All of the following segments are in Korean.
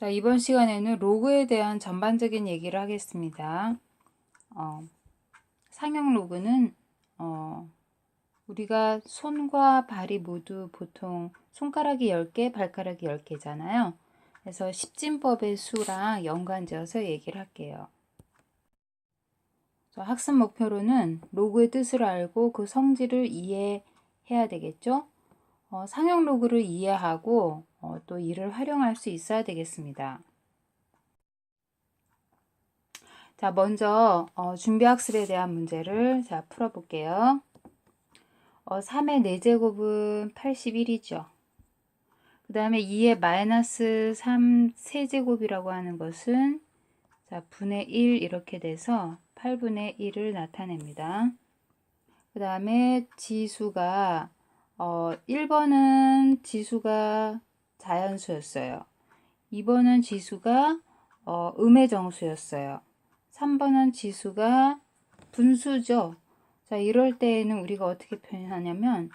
자, 이번 시간에는 로그에 대한 전반적인 얘기를 하겠습니다. 상형 로그는 우리가 손과 발이 모두 보통 손가락이 10개, 발가락이 10개잖아요. 그래서 십진법의 수랑 연관지어서 얘기를 할게요. 학습 목표로는 로그의 뜻을 알고 그 성질을 이해해야 되겠죠. 상형 로그를 이해하고 또 이를 활용할 수 있어야 되겠습니다. 자, 먼저 준비학습에 대한 문제를 풀어볼게요. 3의 4제곱은 81이죠. 그 다음에 2의 마이너스 3 세제곱이라고 하는 것은 분의 1 이렇게 돼서 8분의 1을 나타냅니다. 그 다음에 지수가 1번은 지수가 자연수였어요. 2번은 지수가 음의 정수였어요. 3번은 지수가 분수죠. 자, 이럴 때에는 우리가 어떻게 표현하냐면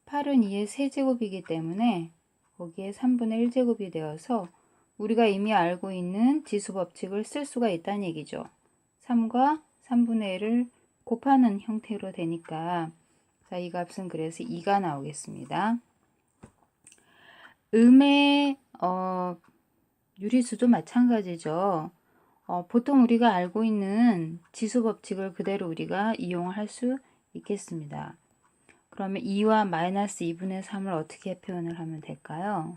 8은 2의 세제곱이기 때문에 거기에 3분의 1제곱이 되어서 우리가 이미 알고 있는 지수 법칙을 쓸 수가 있다는 얘기죠. 3과 3분의 1을 곱하는 형태로 되니까 자, 이 값은 그래서 2가 나오겠습니다. 음의 유리수도 마찬가지죠. 보통 우리가 알고 있는 지수 법칙을 그대로 우리가 이용할 수 있겠습니다. 그러면 2와 마이너스 2분의 3을 어떻게 표현을 하면 될까요?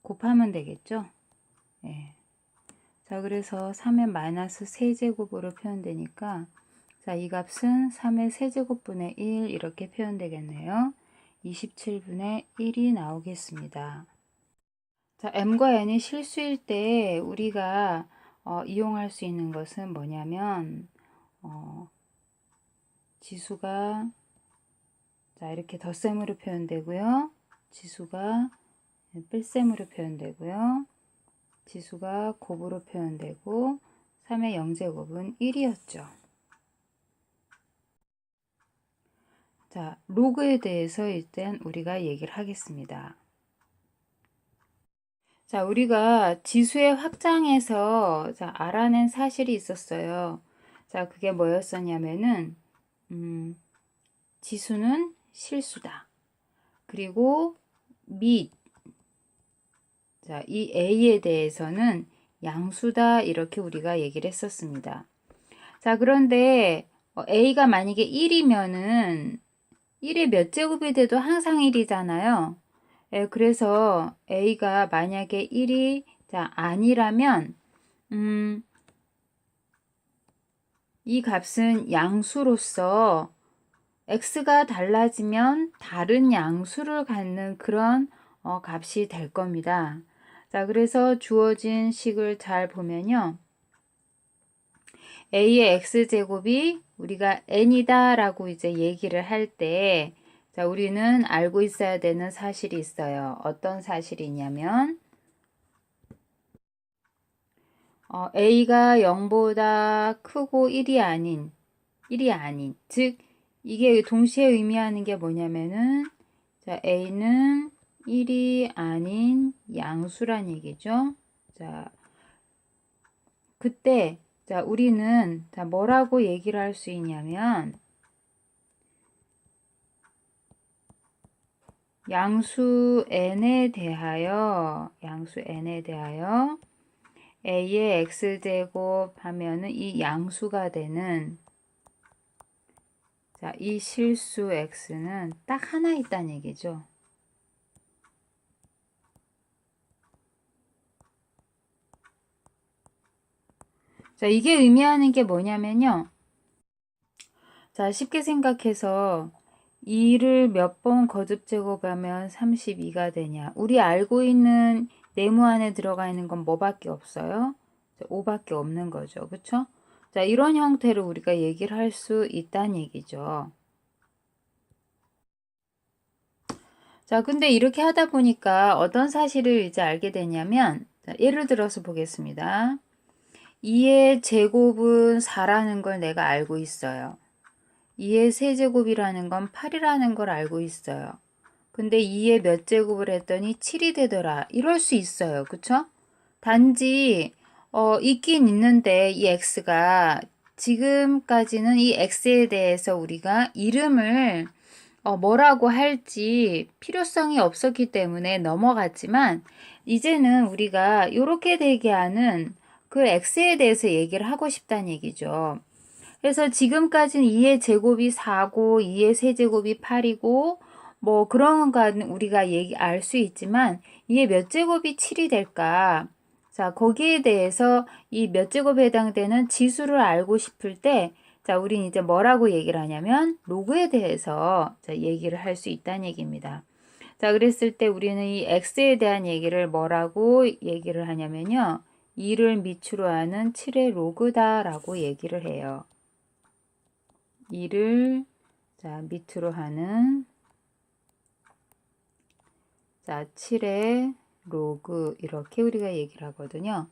곱하면 되겠죠? 네. 자, 그래서 3의 마이너스 세제곱으로 표현되니까 자, 이 값은 3의 세제곱분의 1 이렇게 표현되겠네요. 27분의 1이 나오겠습니다. 자, m과 n이 실수일 때 우리가 이용할 수 있는 것은 뭐냐면 지수가 자, 이렇게 덧셈으로 표현되고요. 지수가 뺄셈으로 표현되고요. 지수가 곱으로 표현되고 3의 0제곱은 1이었죠. 자, 로그에 대해서 일단 우리가 얘기를 하겠습니다. 자, 우리가 지수의 확장에서 알아낸 사실이 있었어요. 자, 그게 뭐였었냐면은 지수는 실수다. 그리고 및 자, 이 A에 대해서는 양수다 이렇게 우리가 얘기를 했었습니다. 자, 그런데 A가 만약에 1이면은 1의 몇 제곱이 돼도 항상 1이잖아요. 예, 그래서 A가 만약에 1이 아니라면 이 값은 양수로서 x가 달라지면 다른 양수를 갖는 그런 값이 될 겁니다. 자, 그래서 주어진 식을 잘 보면요. a의 x제곱이 우리가 n이다 라고 이제 얘기를 할 때, 자, 우리는 알고 있어야 되는 사실이 있어요. 어떤 사실이냐면, a가 0보다 크고 1이 아닌, 즉, 이게 동시에 의미하는 게 뭐냐면은, 자, a는 1이 아닌 양수란 얘기죠. 자, 그때, 자, 우리는, 뭐라고 얘기를 할 수 있냐면, 양수 n에 대하여, a의 x제곱 하면은 이 양수가 되는, 자, 이 실수 x는 딱 하나 있다는 얘기죠. 자, 이게 의미하는 게 뭐냐면요. 자, 쉽게 생각해서 2를 몇 번 거듭 제곱하면 32가 되냐. 우리 알고 있는 네모 안에 들어가 있는 건 뭐밖에 없어요? 5밖에 없는 거죠. 그쵸? 자, 이런 형태로 우리가 얘기를 할 수 있다는 얘기죠. 자, 근데 이렇게 하다 보니까 어떤 사실을 이제 알게 되냐면, 자, 예를 들어서 보겠습니다. 2의 제곱은 4라는 걸 내가 알고 있어요. 2의 세제곱이라는 건 8이라는 걸 알고 있어요. 근데 2의 몇 제곱을 했더니 7이 되더라. 이럴 수 있어요. 그쵸? 단지 있긴 있는데 이 x가 지금까지는 이 x에 대해서 우리가 이름을 뭐라고 할지 필요성이 없었기 때문에 넘어갔지만 이제는 우리가 이렇게 되게 하는 그 x에 대해서 얘기를 하고 싶다는 얘기죠. 그래서 지금까지는 2의 제곱이 4고 2의 세제곱이 8이고 뭐 그런 건 우리가 알 수 있지만 2의 몇 제곱이 7이 될까? 자, 거기에 대해서 이 몇 제곱에 해당되는 지수를 알고 싶을 때 자, 우린 이제 뭐라고 얘기를 하냐면 로그에 대해서 자, 얘기를 할 수 있다는 얘기입니다. 자, 그랬을 때 우리는 이 x에 대한 얘기를 뭐라고 얘기를 하냐면요. 2를 밑으로 하는 7의 로그다라고 얘기를 해요. 2를 자, 밑으로 하는 자, 7의 로그 이렇게 우리가 얘기를 하거든요.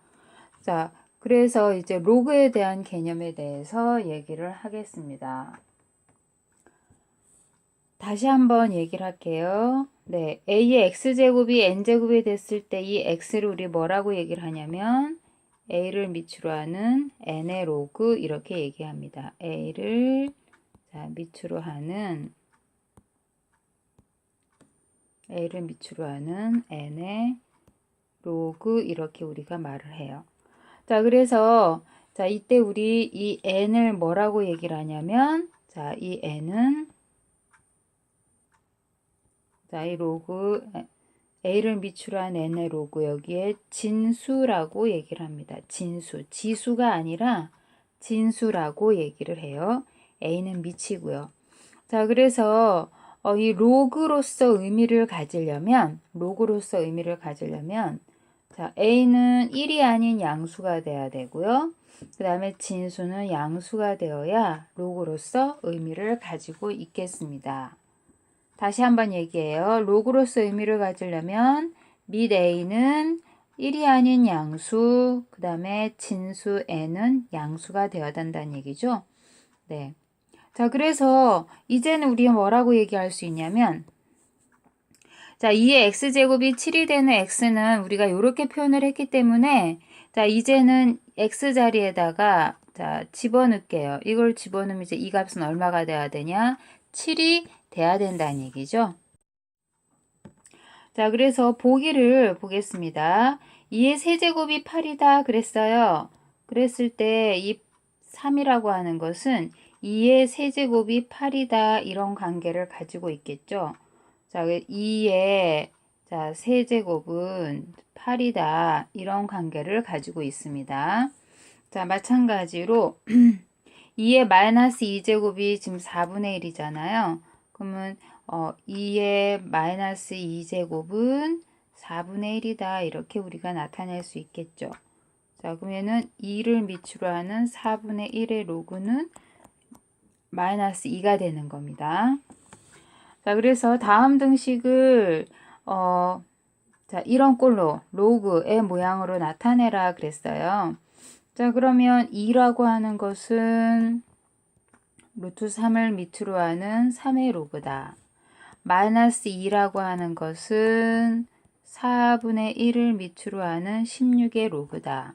자, 그래서 이제 로그에 대한 개념에 대해서 얘기를 하겠습니다. 다시 한번 얘기를 할게요. 네, a의 x제곱이 n제곱이 됐을 때 이 x를 우리 뭐라고 얘기를 하냐면 a를 밑으로 하는 n의 로그 이렇게 얘기합니다. a를 자, 밑으로 하는 a를 밑으로 하는 n의 로그 이렇게 우리가 말을 해요. 자, 그래서 자, 이때 우리 이 n을 뭐라고 얘기를 하냐면 자, 이 n은 자, 이 로그 a를 밑으로 한 n의 로그 여기에 진수라고 얘기를 합니다. 진수, 지수가 아니라 진수라고 얘기를 해요. a는 밑이고요. 자, 그래서 이 로그로서 의미를 가지려면 자, a는 1이 아닌 양수가 돼야 되고요. 그 다음에 진수는 양수가 되어야 로그로서 의미를 가지고 있겠습니다. 다시 한번 얘기해요. 로그로서 의미를 가지려면 및 a는 1이 아닌 양수, 그 다음에 진수 n은 양수가 되어야 된다는 얘기죠. 네. 자, 그래서 이제는 우리가 뭐라고 얘기할 수 있냐면 자, 2의 x제곱이 7이 되는 x는 우리가 이렇게 표현을 했기 때문에 자, 이제는 x 자리에다가 자, 집어넣을게요. 이걸 집어넣으면 이제 이 값은 얼마가 돼야 되냐? 7이 돼야 된다는 얘기죠. 자, 그래서 보기를 보겠습니다. 2의 세제곱이 8이다 그랬어요. 그랬을 때 이 3이라고 하는 것은 2의 세제곱이 8이다 이런 관계를 가지고 있겠죠. 자, 2의 자, 세제곱은 8이다 이런 관계를 가지고 있습니다. 자, 마찬가지로 2의 마이너스 2제곱이 지금 4분의 1이잖아요. 그러면 2의 마이너스 2제곱은 4분의 1이다. 이렇게 우리가 나타낼 수 있겠죠. 자, 그러면은 2를 밑으로 하는 4분의 1의 로그는 마이너스 2가 되는 겁니다. 자, 그래서 다음 등식을 자, 이런 꼴로 로그의 모양으로 나타내라 그랬어요. 자, 그러면 2라고 하는 것은 루트 3을 밑으로 하는 3의 로그다. 마이너스 2라고 하는 것은 4분의 1을 밑으로 하는 16의 로그다.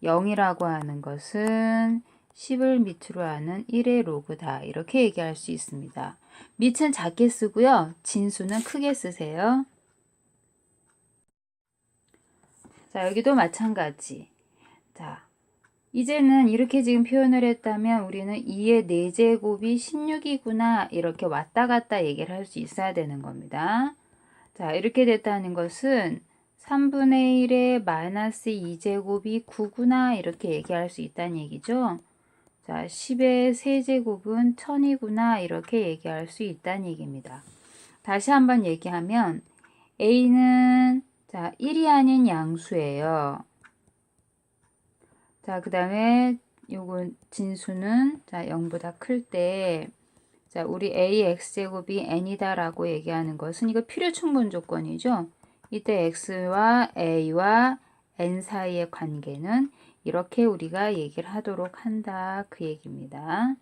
0이라고 하는 것은 10을 밑으로 하는 1의 로그다. 이렇게 얘기할 수 있습니다. 밑은 작게 쓰고요. 진수는 크게 쓰세요. 자, 여기도 마찬가지. 자, 이제는 이렇게 지금 표현을 했다면 우리는 2의 4제곱이 16이구나 이렇게 왔다 갔다 얘기를 할 수 있어야 되는 겁니다. 자, 이렇게 됐다는 것은 3분의 1의 마이너스 2제곱이 9구나 이렇게 얘기할 수 있다는 얘기죠. 자, 10의 세제곱은 1000이구나 이렇게 얘기할 수 있다는 얘기입니다. 다시 한번 얘기하면 A는 자, 1이 아닌 양수예요. 자, 그 다음에 요건 진수는 자, 0보다 클 때 자, 우리 AX제곱이 N이다 라고 얘기하는 것은 이거 필요 충분 조건이죠. 이때 X와 A와 N 사이의 관계는 이렇게 우리가 얘기를 하도록 한다 그 얘기입니다.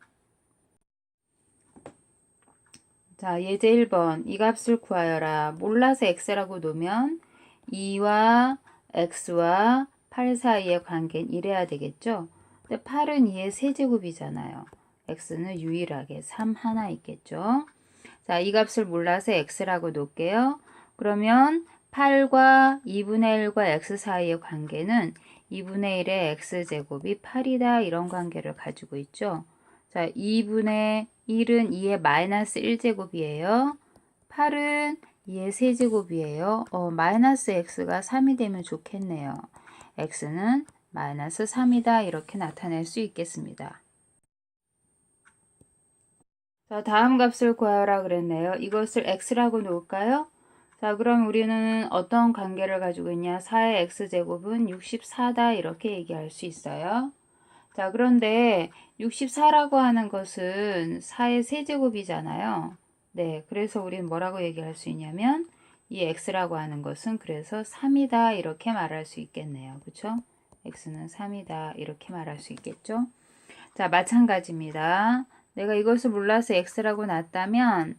자, 예제 1번 이 값을 구하여라. 몰라서 X라고 놓으면 2와 X와 8 사이의 관계는 이래야 되겠죠. 근데 8은 2의 세제곱이잖아요. x는 유일하게 3 하나 있겠죠. 자, 이 값을 몰라서 x라고 놓을게요. 그러면 8과 2분의 1과 x 사이의 관계는 2분의 1의 x제곱이 8이다. 이런 관계를 가지고 있죠. 자, 2분의 1은 2의 마이너스 1제곱이에요. 8은 2의 세제곱이에요. 마이너스 x가 3이 되면 좋겠네요. x는 마이너스 3이다. 이렇게 나타낼 수 있겠습니다. 자, 다음 값을 구하라 그랬네요. 이것을 x라고 놓을까요? 자, 그럼 우리는 어떤 관계를 가지고 있냐? 4의 x제곱은 64다. 이렇게 얘기할 수 있어요. 자, 그런데 64라고 하는 것은 4의 세제곱이잖아요. 네, 그래서 우리는 뭐라고 얘기할 수 있냐면 이 x라고 하는 것은 그래서 3이다. 이렇게 말할 수 있겠네요. 그렇죠? x는 3이다. 이렇게 말할 수 있겠죠? 자, 마찬가지입니다. 내가 이것을 몰라서 x라고 놨다면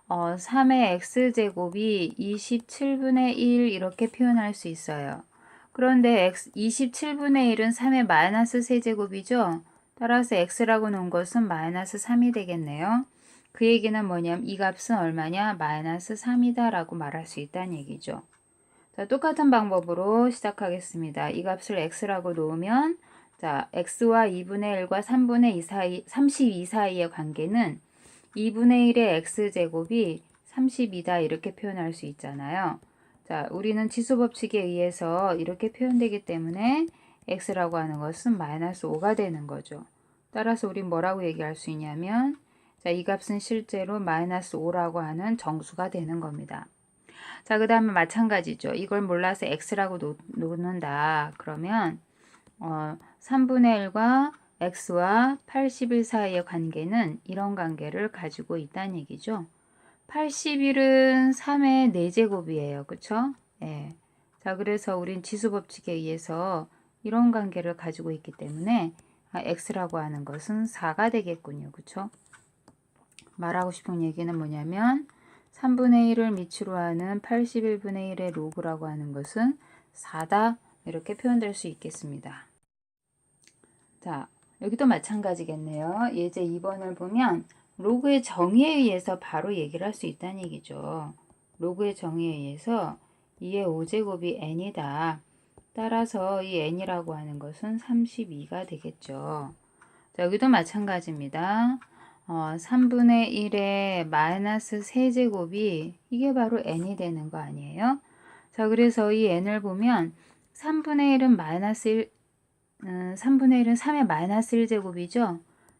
3의 x제곱이 27분의 1 이렇게 표현할 수 있어요. 그런데 27분의 1은 3의 마이너스 세제곱이죠. 따라서 x라고 놓은 것은 마이너스 3이 되겠네요. 그 얘기는 뭐냐면 이 값은 얼마냐? 마이너스 3이다 라고 말할 수 있다는 얘기죠. 자, 똑같은 방법으로 시작하겠습니다. 이 값을 x라고 놓으면 자, x와 2분의 1과 3분의 2 사이, 32 사이의 관계는 2분의 1의 x제곱이 32다 이렇게 표현할 수 있잖아요. 자, 우리는 지수법칙에 의해서 이렇게 표현되기 때문에 x라고 하는 것은 마이너스 5가 되는 거죠. 따라서 우린 뭐라고 얘기할 수 있냐면 자, 이 값은 실제로 마이너스 5라고 하는 정수가 되는 겁니다. 자, 그 다음에 마찬가지죠. 이걸 몰라서 x라고 놓는다. 그러면 3분의 1과 x와 81 사이의 관계는 이런 관계를 가지고 있다는 얘기죠. 81은 3의 4제곱이에요. 그쵸? 예. 자, 그래서 우린 지수법칙에 의해서 이런 관계를 가지고 있기 때문에 x라고 하는 것은 4가 되겠군요. 그쵸? 말하고 싶은 얘기는 뭐냐면 3분의 1을 미치로 하는 81분의 1의 로그라고 하는 것은 4다. 이렇게 표현될 수 있겠습니다. 자, 여기도 마찬가지겠네요. 예제 2번을 보면 로그의 정의에 의해서 바로 얘기를 할 수 있다는 얘기죠. 로그의 정의에 의해서 2의 5제곱이 n이다. 따라서 이 n이라고 하는 것은 32가 되겠죠. 자, 여기도 마찬가지입니다. 3분의 1의 마이너스 세제곱이 이게 바로 n이 되는 거 아니에요? 자, 그래서 이 n을 보면 3분의 1은 마이너스 1, 3분의 1은 3의 마이너스 1제곱이죠.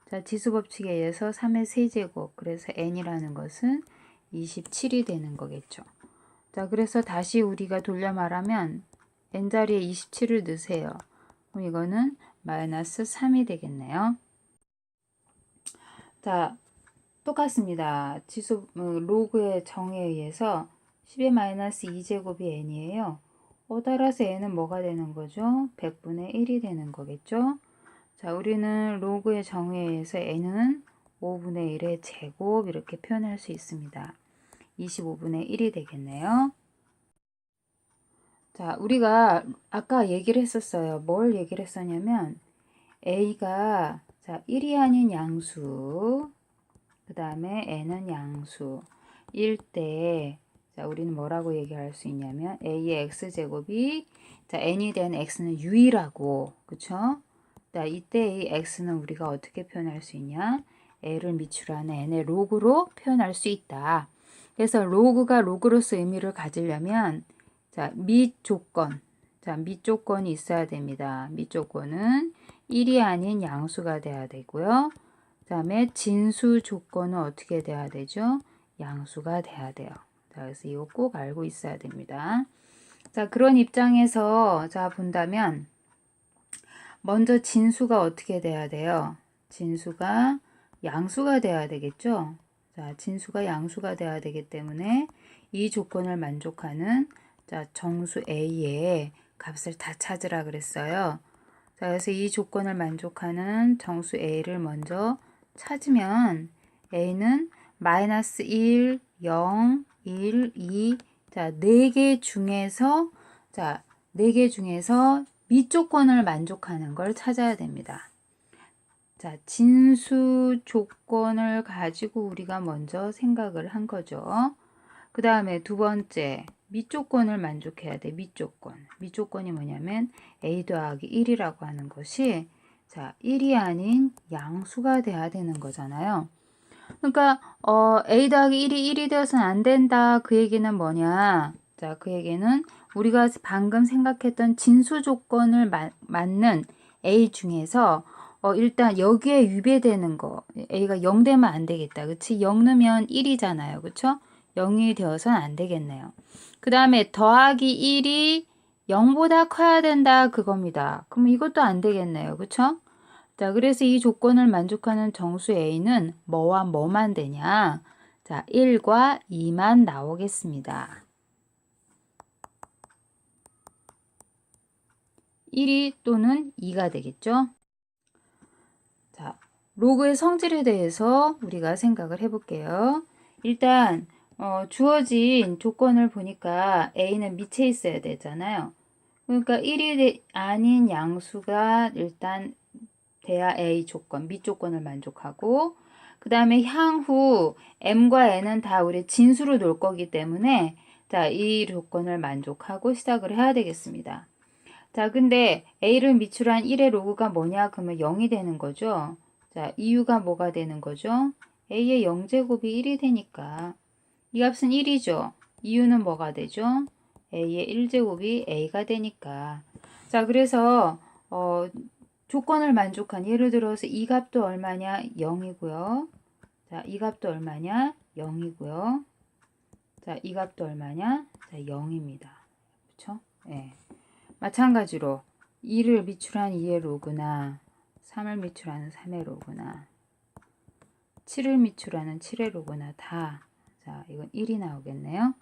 자, 지수법칙에 의해서 3의 세제곱, 그래서 n이라는 것은 27이 되는 거겠죠. 자, 그래서 다시 우리가 돌려 말하면 n자리에 27을 넣으세요. 그럼 이거는 마이너스 3이 되겠네요. 자, 똑같습니다. 로그의 정에 의해서 10의 마이너스 2제곱이 n이에요. 따라서 n은 뭐가 되는 거죠? 100분의 1이 되는 거겠죠? 자, 우리는 로그의 정에 의해서 n은 5분의 1의 제곱 이렇게 표현할 수 있습니다. 25분의 1이 되겠네요. 자, 우리가 아까 얘기를 했었어요. 뭘 얘기를 했었냐면 a가 자, 1이 아닌 양수, 그 다음에 n은 양수 일 때, 자, 우리는 뭐라고 얘기할 수 있냐면 a의 x제곱이 자, n이 된 x는 유일하고, 그쵸? 자, 이때 이 x는 우리가 어떻게 표현할 수 있냐? a를 미치로 하는 n의 로그로 표현할 수 있다. 그래서 로그가 로그로서 의미를 가지려면 자, 밑조건. 자, 밑조건이 있어야 됩니다. 밑조건은 1이 아닌 양수가 돼야 되고요. 그 다음에 진수 조건은 어떻게 돼야 되죠? 양수가 돼야 돼요. 자, 그래서 이거 꼭 알고 있어야 됩니다. 자, 그런 입장에서 자, 본다면 먼저 진수가 어떻게 돼야 돼요? 진수가 양수가 돼야 되겠죠? 자, 진수가 양수가 돼야 되기 때문에 이 조건을 만족하는 자, 정수 A의 값을 다 찾으라 그랬어요. 자, 그래서 이 조건을 만족하는 정수 A를 먼저 찾으면 A는 마이너스 1, 0, 1, 2, 자, 4개 중에서 자, 4개 중에서 밑조건을 만족하는 걸 찾아야 됩니다. 자, 진수 조건을 가지고 우리가 먼저 생각을 한 거죠. 그 다음에 두 번째, 밑조건을 만족해야 돼. 밑조건. 밑조건이 뭐냐면 a 더하기 1이라고 하는 것이 자, 1이 아닌 양수가 돼야 되는 거잖아요. 그러니까 a 더하기 1이 1이 되어서는 안 된다. 그 얘기는 뭐냐? 자, 그 얘기는 우리가 방금 생각했던 진수 조건을 맞는 a 중에서 일단 여기에 위배되는 거 a가 0 되면 안 되겠다. 그치? 0 넣으면 1이잖아요. 그쵸? 0이 되어서는 안 되겠네요. 그 다음에 더하기 1이 0보다 커야 된다. 그겁니다. 그럼 이것도 안 되겠네요. 그쵸? 자, 그래서 이 조건을 만족하는 정수 a는 뭐와 뭐만 되냐? 자, 1과 2만 나오겠습니다. 1이 또는 2가 되겠죠? 자, 로그의 성질에 대해서 우리가 생각을 해볼게요. 일단 주어진 조건을 보니까 a는 밑에 있어야 되잖아요. 그러니까 1이 아닌 양수가 일단 돼야 a 조건, 밑 조건을 만족하고 그 다음에 향후 m과 n은 다 우리 진수로 놓을 거기 때문에 자, 이 조건을 만족하고 시작을 해야 되겠습니다. 자, 근데 a를 미출한 1의 로그가 뭐냐? 그러면 0이 되는 거죠. 자, 이유가 뭐가 되는 거죠? a의 0제곱이 1이 되니까 이 값은 1이죠. 이유는 뭐가 되죠? a의 1제곱이 a가 되니까. 자, 그래서 조건을 만족한 예를 들어서 이 값도 얼마냐? 0이고요. 자, 이 값도 얼마냐? 0이고요. 자, 이 값도 얼마냐? 자, 0입니다. 그렇죠? 예. 마찬가지로 2를 미출한 2의 로그나 3을 미출하는 3의 로그나 7을 미출하는 7의 로그나 다 자, 이건 1이 나오겠네요.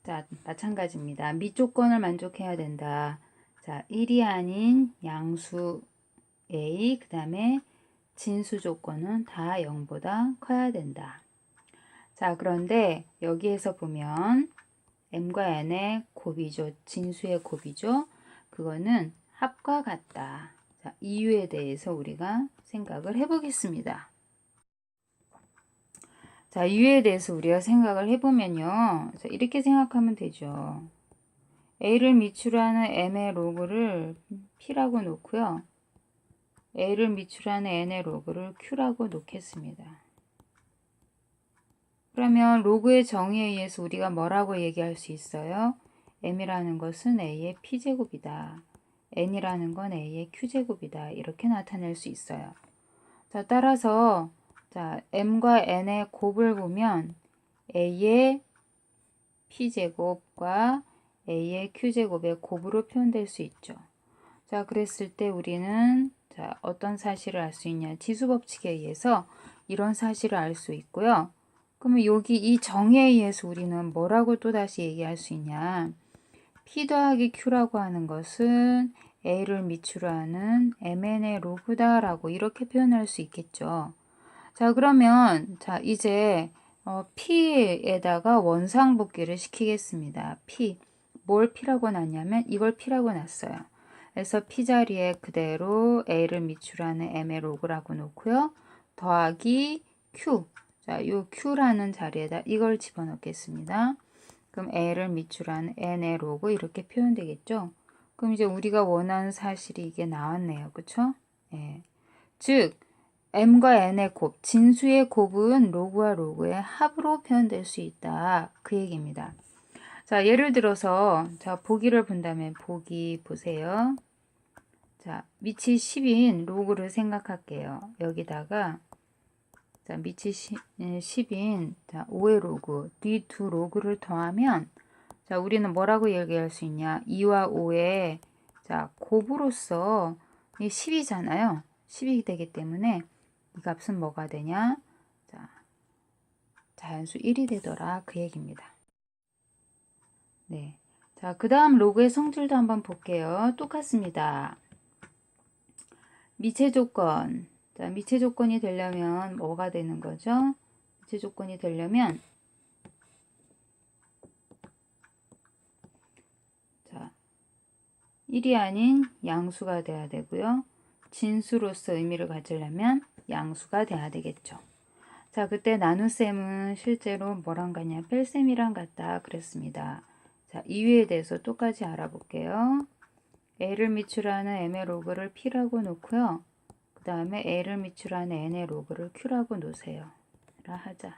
자, 마찬가지입니다. 밑조건을 만족해야 된다. 자, 1이 아닌 양수 A, 그 다음에 진수 조건은 다 0보다 커야 된다. 자, 그런데 여기에서 보면 m과 n의 곱이죠. 진수의 곱이죠. 그거는 합과 같다. 자, 이유에 대해서 우리가 생각을 해보겠습니다. 자, 이유에 대해서 우리가 생각을 해보면요. 자, 이렇게 생각하면 되죠. a를 미출하는 m의 로그를 p라고 놓고요. a를 미출하는 n의 로그를 q라고 놓겠습니다. 그러면 로그의 정의에 의해서 우리가 뭐라고 얘기할 수 있어요? m이라는 것은 a의 p제곱이다. n이라는 건 a의 q제곱이다. 이렇게 나타낼 수 있어요. 자, 따라서 자, m과 n의 곱을 보면 a의 p제곱과 a의 q제곱의 곱으로 표현될 수 있죠. 자, 그랬을 때 우리는 자, 어떤 사실을 알 수 있냐? 지수법칙에 의해서 이런 사실을 알 수 있고요. 그러면 여기 이 정의에 의해서 우리는 뭐라고 또다시 얘기할 수 있냐? P 더하기 Q라고 하는 것은 A를 미추로 하는 MN의 로그다라고 이렇게 표현할 수 있겠죠. 자, 그러면 자, 이제 P에다가 원상복귀를 시키겠습니다. P. 뭘 P라고 놨냐면 이걸 P라고 놨어요. 그래서 P 자리에 그대로 A를 미추라는 M의 로그라고 놓고요. 더하기 Q. 자, 요 Q라는 자리에다 이걸 집어넣겠습니다. 그럼 A를 미추라는 N의 로그 이렇게 표현되겠죠? 그럼 이제 우리가 원하는 사실이 이게 나왔네요. 그쵸? 예. 즉, M과 N의 곱, 진수의 곱은 로그와 로그의 합으로 표현될 수 있다. 그 얘기입니다. 자, 예를 들어서, 자, 보기를 본다면, 보기 보세요. 자, 밑이 10인 로그를 생각할게요. 여기다가, 자, 밑이 10인, 자, 5의 로그, 뒤 두 로그를 더하면, 자, 우리는 뭐라고 얘기할 수 있냐? 2와 5의, 자, 곱으로서, 이 10이잖아요. 10이 되기 때문에, 이 값은 뭐가 되냐? 자, 자연수 1이 되더라. 그 얘기입니다. 네. 자, 그 다음 로그의 성질도 한번 볼게요. 똑같습니다. 미체 조건. 자, 미체 조건이 되려면 뭐가 되는 거죠? 미체 조건이 되려면, 자, 1이 아닌 양수가 돼야 되고요. 진수로서 의미를 가지려면 양수가 돼야 되겠죠. 자, 그때 나눗셈은 실제로 뭐랑 같냐? 뺄셈이랑 같다 그랬습니다. 자, 이유에 대해서 똑같이 알아볼게요. a를 미출하는 m의 로그를 p라고 놓고요. 그 다음에 a를 미출하는 n의 로그를 q라고 놓으세요. 라 하자.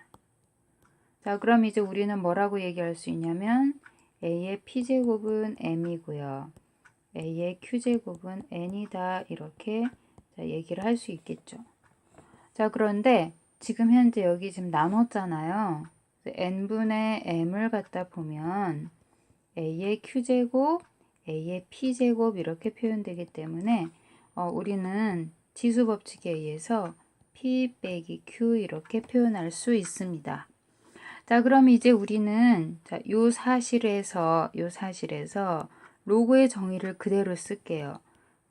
자, 그럼 이제 우리는 뭐라고 얘기할 수 있냐면 a의 p제곱은 m이고요. a의 q제곱은 n이다. 이렇게 자, 얘기를 할 수 있겠죠. 자, 그런데 지금 현재 여기 지금 나눴잖아요. n분의 m을 갖다 보면 a의 q제곱, a의 p제곱 이렇게 표현되기 때문에 우리는 지수법칙에 의해서 p 빼기 q 이렇게 표현할 수 있습니다. 자, 그럼 이제 우리는 요 사실에서 로그의 정의를 그대로 쓸게요.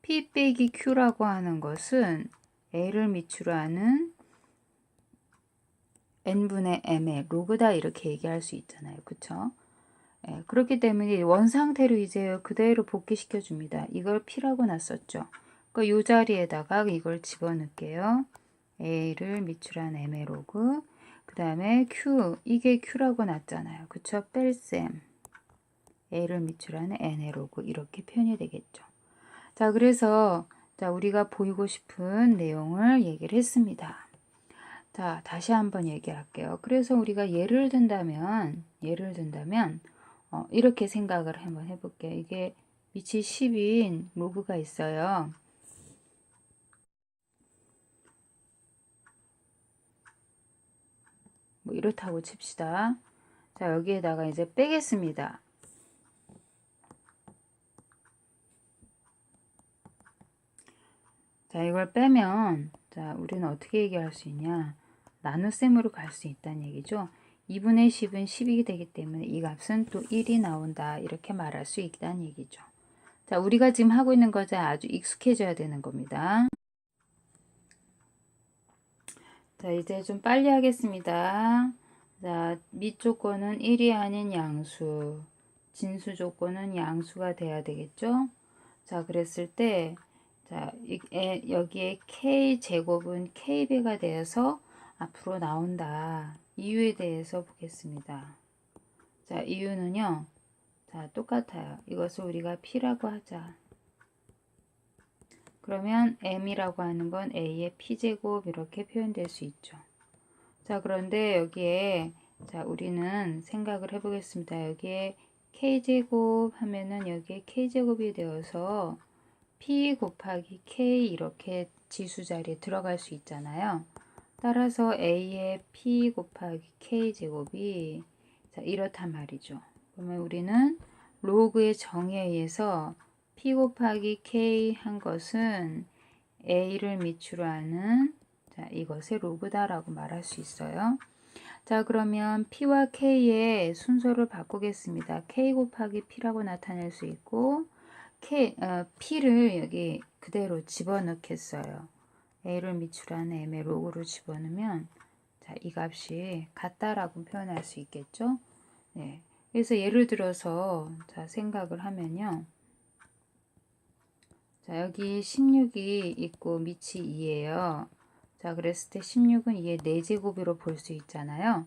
p 빼기 q라고 하는 것은 a를 미출하는 n분의 m의 로그다 이렇게 얘기할 수 있잖아요. 그쵸? 예, 그렇기 때문에 원상태로 이제 그대로 복귀시켜 줍니다. 이걸 p라고 놨었죠. 그러니까 이 자리에다가 이걸 집어넣을게요. a를 미출한 m의 로그, 그 다음에 q, 이게 q라고 놨잖아요. 그쵸? 뺄셈 a를 미출하는 n의 로그 이렇게 표현이 되겠죠. 자, 그래서 자, 우리가 보이고 싶은 내용을 얘기를 했습니다. 자, 다시 한번 얘기할게요. 그래서 우리가 예를 든다면 이렇게 생각을 한번 해볼게요. 이게 밑이 10인 로그가 있어요. 뭐 이렇다고 칩시다. 자, 여기에다가 이제 빼겠습니다. 자, 이걸 빼면 자, 우리는 어떻게 얘기할 수 있냐? 나눗셈으로 갈 수 있다는 얘기죠. 2분의 10은 10이 되기 때문에 이 값은 또 1이 나온다. 이렇게 말할 수 있다는 얘기죠. 자, 우리가 지금 하고 있는 것에 아주 익숙해져야 되는 겁니다. 자, 이제 좀 빨리 하겠습니다. 자, 밑 조건은 1이 아닌 양수, 진수 조건은 양수가 돼야 되겠죠? 자, 그랬을 때, 자, 여기에 k제곱은 k배가 되어서 앞으로 나온다. 이유에 대해서 보겠습니다. 자, 이유는요. 자, 똑같아요. 이것을 우리가 p라고 하자. 그러면 m이라고 하는 건 a의 p제곱 이렇게 표현될 수 있죠. 자, 그런데 여기에 자, 우리는 생각을 해보겠습니다. 여기에 k제곱 하면은 여기에 k제곱이 되어서 p 곱하기 k 이렇게 지수 자리에 들어갈 수 있잖아요. 따라서 a의 p 곱하기 k제곱이 자, 이렇단 말이죠. 그러면 우리는 로그의 정의에 의해서 p 곱하기 k 한 것은 a를 밑으로 하는 자, 이것의 로그다라고 말할 수 있어요. 자, 그러면 p와 k의 순서를 바꾸겠습니다. k 곱하기 p라고 나타낼 수 있고 p를 여기 그대로 집어넣겠어요. a를 밑으로 하는 m의 로그로 집어넣으면 자, 이 값이 같다라고 표현할 수 있겠죠. 네. 그래서 예를 들어서 자, 생각을 하면요. 자, 여기 16이 있고 밑이 2예요. 자, 그랬을 때 16은 2의 4제곱으로 볼 수 있잖아요.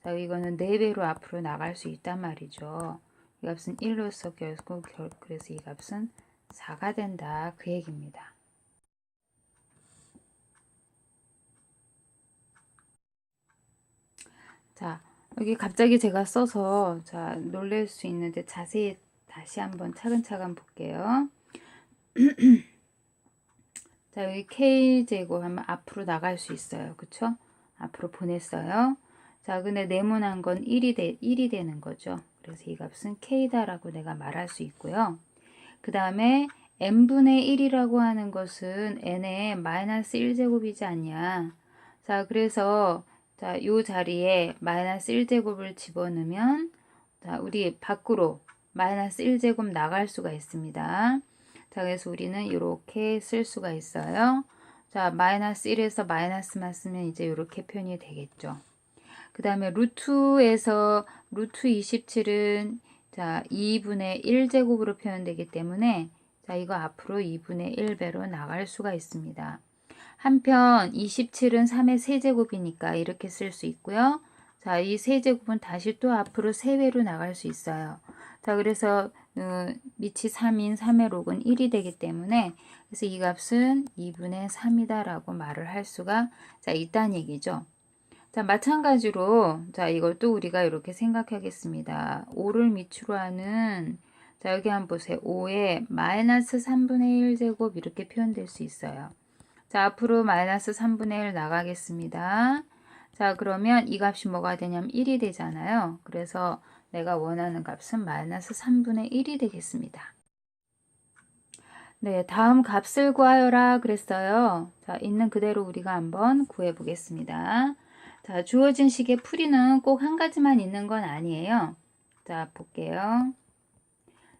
자, 이거는 4배로 앞으로 나갈 수 있단 말이죠. 이 값은 1로서 결국 그래서 이 값은 4가 된다. 그 얘기입니다. 자, 여기 갑자기 제가 써서 자, 놀랄 수 있는데 자세히 다시 한번 차근차근 볼게요. 자, 여기 k제곱 하면 앞으로 나갈 수 있어요. 그쵸? 앞으로 보냈어요. 자, 근데 네모난 건 1이 되는 거죠. 그래서 이 값은 k다라고 내가 말할 수 있고요. 그 다음에 n분의 1이라고 하는 것은 n의 마이너스 1제곱이지 않냐. 자, 그래서 자, 요 자리에 마이너스 1제곱을 집어넣으면 자, 우리 밖으로 마이너스 1제곱 나갈 수가 있습니다. 자, 그래서 우리는 이렇게 쓸 수가 있어요. 자, 마이너스 1에서 마이너스만 쓰면 이제 이렇게 표현이 되겠죠. 그 다음에 루트에서 루트 27은 자, 2분의 1제곱으로 표현되기 때문에 자, 이거 앞으로 2분의 1배로 나갈 수가 있습니다. 한편 27은 3의 세제곱이니까 이렇게 쓸 수 있고요. 자, 이 세제곱은 다시 또 앞으로 3배로 나갈 수 있어요. 자, 그래서 밑이 3인 3의 록은 1이 되기 때문에 그래서 이 값은 2분의 3이다 라고 말을 할 수가 있다는 얘기죠. 자, 마찬가지로 자, 이것도 우리가 이렇게 생각하겠습니다. 5를 밑으로 하는 자, 여기 한번 보세요. 5에 마이너스 3분의 1제곱 이렇게 표현될 수 있어요. 자, 앞으로 마이너스 3분의 1 나가겠습니다. 자, 그러면 이 값이 뭐가 되냐면 1이 되잖아요. 그래서 내가 원하는 값은 마이너스 3분의 1이 되겠습니다. 네, 다음 값을 구하여라 그랬어요. 자, 있는 그대로 우리가 한번 구해 보겠습니다. 자, 주어진 식의 풀이는 꼭 한 가지만 있는 건 아니에요. 자, 볼게요.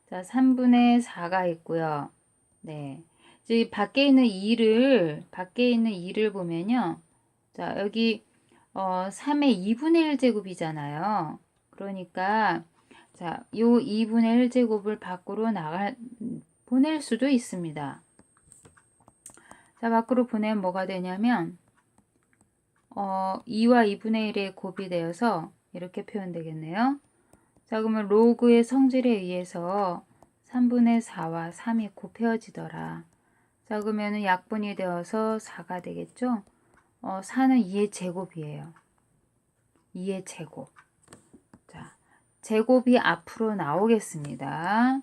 자, 3분의 4가 있고요. 네. 이제 밖에 있는 2를 보면요. 자, 여기 3의 2분의 1제곱이잖아요. 그러니까 자, 요 2분의 1제곱을 밖으로 보낼 수도 있습니다. 자, 밖으로 보내면 뭐가 되냐면 2와 2분의 1의 곱이 되어서 이렇게 표현되겠네요. 자, 그러면 로그의 성질에 의해서 3분의 4와 3이 곱해지더라. 자, 그러면 약분이 되어서 4가 되겠죠? 4는 2의 제곱이에요. 2의 제곱. 자, 제곱이 앞으로 나오겠습니다.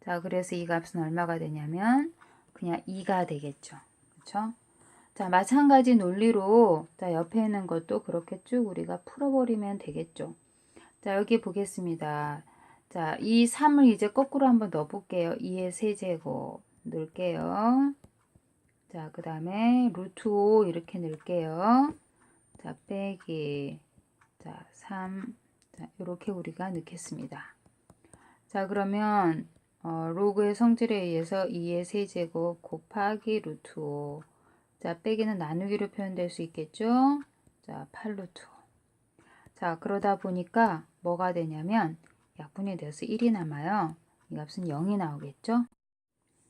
자, 그래서 이 값은 얼마가 되냐면 그냥 2가 되겠죠. 그렇죠? 자, 마찬가지 논리로 자, 옆에 있는 것도 그렇게 쭉 우리가 풀어버리면 되겠죠. 자, 여기 보겠습니다. 자, 이 3을 이제 거꾸로 한번 넣어볼게요. 2의 세제곱 넣을게요. 자, 그 다음에 루트 5 이렇게 넣을게요. 자, 빼기. 자, 3. 자, 이렇게 우리가 넣겠습니다. 자, 그러면 로그의 성질에 의해서 2의 세제곱 곱하기 루트 5. 자, 빼기는 나누기로 표현될 수 있겠죠? 자, 8루트 5. 자, 그러다 보니까 뭐가 되냐면 약분이 되어서 1이 남아요. 이 값은 0이 나오겠죠?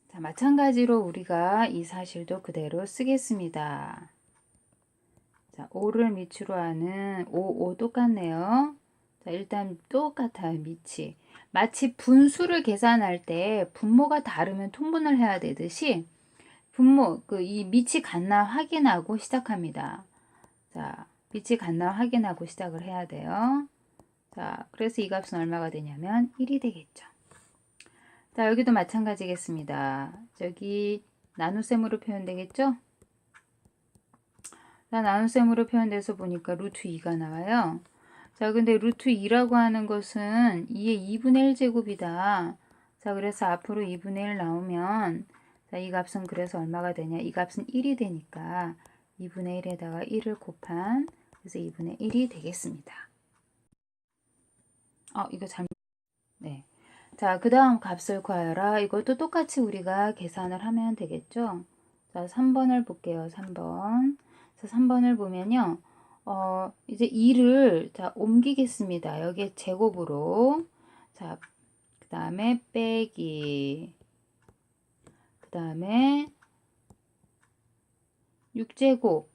자, 마찬가지로 우리가 이 사실도 그대로 쓰겠습니다. 자, 5를 밑으로 하는 5 똑같네요. 자, 일단 똑같아요. 밑이. 마치 분수를 계산할 때 분모가 다르면 통분을 해야 되듯이 이 밑이 같나 확인하고 시작합니다. 자, 밑이 같나 확인하고 시작을 해야 돼요. 자, 그래서 이 값은 얼마가 되냐면 1이 되겠죠. 자, 여기도 마찬가지겠습니다. 저기 나눗셈으로 표현되겠죠? 자, 나눗셈으로 표현돼서 보니까 루트 2가 나와요. 자, 근데 루트 2라고 하는 것은 2의 2분의 1제곱이다. 자, 그래서 앞으로 2분의 1 나오면 자, 이 값은 그래서 얼마가 되냐? 이 값은 1이 되니까 2분의 1에다가 1을 곱한 그래서 2분의 1이 되겠습니다. 이거 잘못. 네. 자, 그 다음 값을 구하여라. 이것도 똑같이 우리가 계산을 하면 되겠죠? 자, 3번을 볼게요. 3번. 자, 3번을 보면요. 이제 2를 자, 옮기겠습니다. 여기에 제곱으로. 자, 그 다음에 빼기. 그 다음에 6제곱으로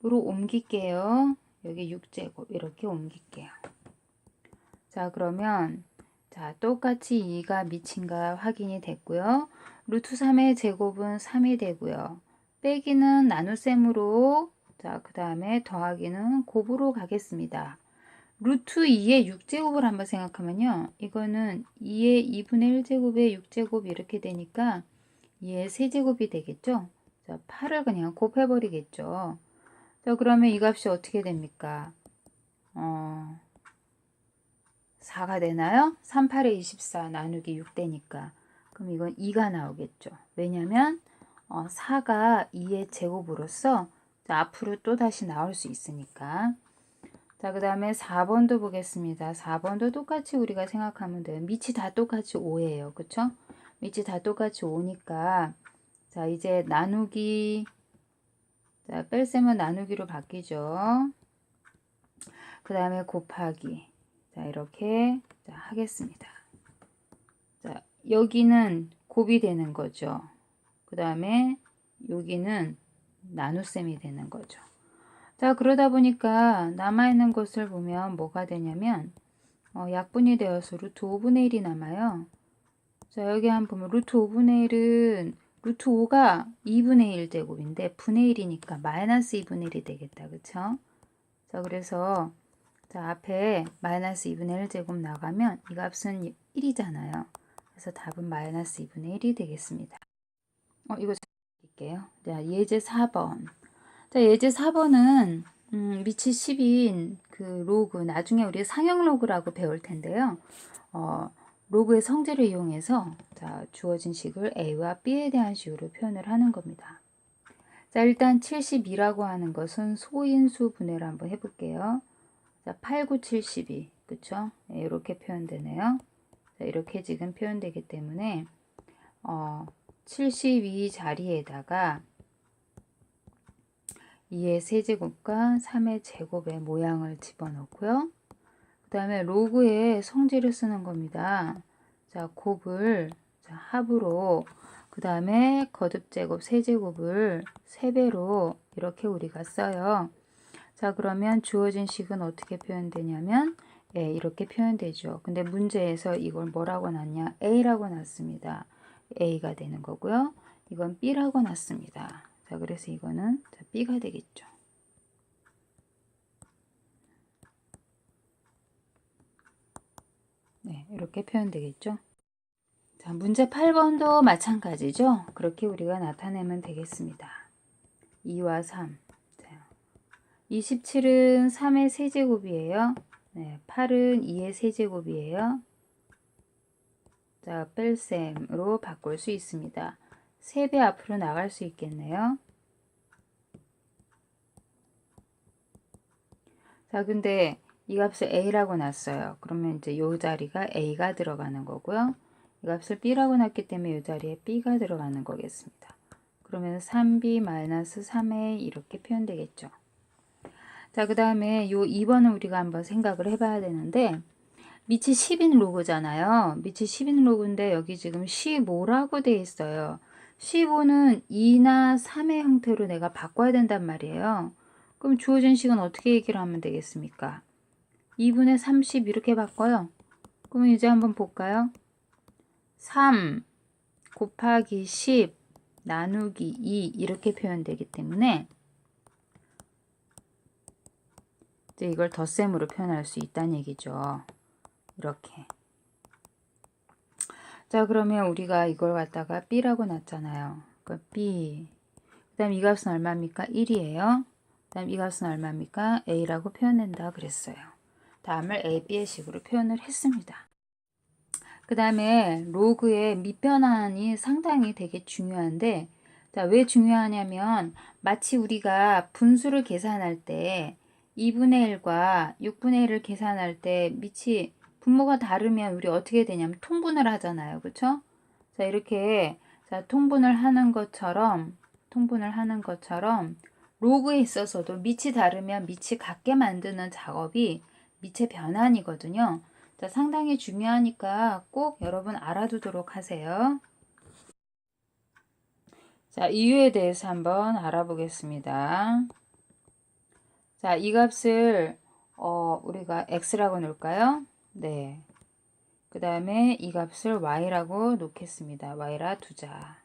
옮길게요. 여기 6제곱 이렇게 옮길게요. 자, 그러면 자, 똑같이 2가 미친가 확인이 됐고요. 루트 3의 제곱은 3이 되고요. 빼기는 나눗셈으로 자, 그 다음에 더하기는 곱으로 가겠습니다. 루트 2의 6제곱을 한번 생각하면요. 이거는 2의 2분의 1제곱의 6제곱 이렇게 되니까 2의 세제곱이 되겠죠. 자, 8을 그냥 곱해버리겠죠. 자, 그러면 이 값이 어떻게 됩니까? 4가 되나요? 3, 8에 24 나누기 6 되니까. 그럼 이건 2가 나오겠죠. 왜냐면 4가 2의 제곱으로서 앞으로 또 다시 나올 수 있으니까. 자, 그 다음에 4번도 보겠습니다. 4번도 똑같이 우리가 생각하면 돼요. 밑이 다 똑같이 5예요. 그쵸? 밑이 다 똑같이 5니까 자, 이제 나누기 자, 뺄셈은 나누기로 바뀌죠. 그 다음에 곱하기 자, 이렇게 자, 하겠습니다. 자, 여기는 곱이 되는 거죠. 그 다음에 여기는 나눗셈이 되는 거죠. 자, 그러다 보니까 남아있는 것을 보면 뭐가 되냐면 약분이 되어서 루트 5분의 1이 남아요. 자, 여기 한번 보면 루트 5분의 1은 루트 5가 2분의 1 제곱인데 분의 1이니까 마이너스 2분의 1이 되겠다. 그쵸? 자, 그래서 자, 앞에 마이너스 2분의 1 제곱 나가면 이 값은 1이잖아요. 그래서 답은 마이너스 2분의 1이 되겠습니다. 이거 드릴게요. 자, 예제 4번. 자, 예제 4번은 밑이 10인 그 로그, 나중에 우리 상형 로그라고 배울 텐데요. 로그의 성질을 이용해서 자, 주어진 식을 A와 B에 대한 식으로 표현을 하는 겁니다. 자, 일단 72라고 하는 것은 소인수 분해를 한번 해볼게요. 자, 8, 9, 72. 그쵸? 네, 이렇게 표현되네요. 자, 이렇게 지금 표현되기 때문에 72 자리에다가 2의 세제곱과 3의 제곱의 모양을 집어넣고요. 그 다음에 로그의 성질을 쓰는 겁니다. 자, 곱을 자, 합으로 그 다음에 거듭제곱 세제곱을 3배로 이렇게 우리가 써요. 자, 그러면 주어진 식은 어떻게 표현되냐면 이렇게 표현되죠. 근데 문제에서 이걸 뭐라고 놨냐? A라고 놨습니다. A가 되는 거고요. 이건 B라고 놨습니다. 자, 그래서 이거는 자, B가 되겠죠. 네, 이렇게 표현되겠죠. 자, 문제 8번도 마찬가지죠. 그렇게 우리가 나타내면 되겠습니다. 2와 3. 자, 27은 3의 세제곱이에요. 네, 8은 2의 세제곱이에요. 자, 뺄셈으로 바꿀 수 있습니다. 3배 앞으로 나갈 수 있겠네요. 자, 근데 이 값을 A라고 놨어요. 그러면 이제 요 자리가 A가 들어가는 거고요. 이 값을 B라고 놨기 때문에 이 자리에 B가 들어가는 거겠습니다. 그러면 3B-3A 이렇게 표현되겠죠. 자, 그 다음에 요 2번은 우리가 한번 생각을 해봐야 되는데 밑이 10인 로그잖아요. 밑이 10인 로그인데 여기 지금 15라고 돼 있어요. 15는 2나 3의 형태로 내가 바꿔야 된단 말이에요. 그럼 주어진 식은 어떻게 얘기를 하면 되겠습니까? 2분의 30 이렇게 바꿔요. 그러면 이제 한번 볼까요? 3 곱하기 10 나누기 2 이렇게 표현되기 때문에 이제 이걸 덧셈으로 표현할 수 있다는 얘기죠. 이렇게. 자, 그러면 우리가 이걸 갖다가 B라고 놨잖아요. 그 B. 그 다음 이 값은 얼마입니까? 1이에요. 그 다음 이 값은 얼마입니까? A라고 표현한다 그랬어요. 다음을 A, B의 식으로 표현을 했습니다. 그 다음에 로그의 밑변환이 상당히 되게 중요한데, 자, 왜 중요하냐면 마치 우리가 분수를 계산할 때 2분의 1과 6분의 1을 계산할 때 밑이 분모가 다르면 우리 어떻게 되냐면 통분을 하잖아요. 그쵸? 자, 이렇게 자, 통분을 하는 것처럼 로그에 있어서도 밑이 다르면 밑이 같게 만드는 작업이 밑의 변환이거든요. 자, 상당히 중요하니까 꼭 여러분 알아두도록 하세요. 자, 이유에 대해서 한번 알아보겠습니다. 자, 이 값을 우리가 x라고 놓을까요? 네. 그 다음에 이 값을 y라고 놓겠습니다. y라 두자.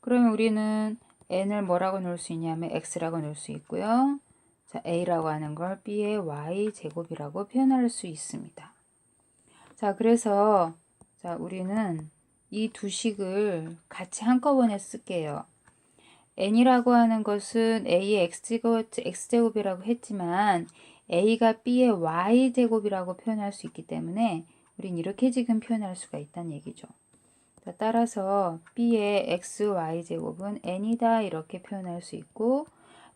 그러면 우리는 n을 뭐라고 놓을 수 있냐면 x라고 놓을 수 있고요. 자, a라고 하는 걸 b의 y 제곱이라고 표현할 수 있습니다. 자, 그래서 자, 우리는 이 두 식을 같이 한꺼번에 쓸게요. n이라고 하는 것은 a의 x제곱이라고 했지만 a가 b의 y제곱이라고 표현할 수 있기 때문에 우린 이렇게 지금 표현할 수가 있다는 얘기죠. 자, 따라서 b의 xy제곱은 n이다 이렇게 표현할 수 있고,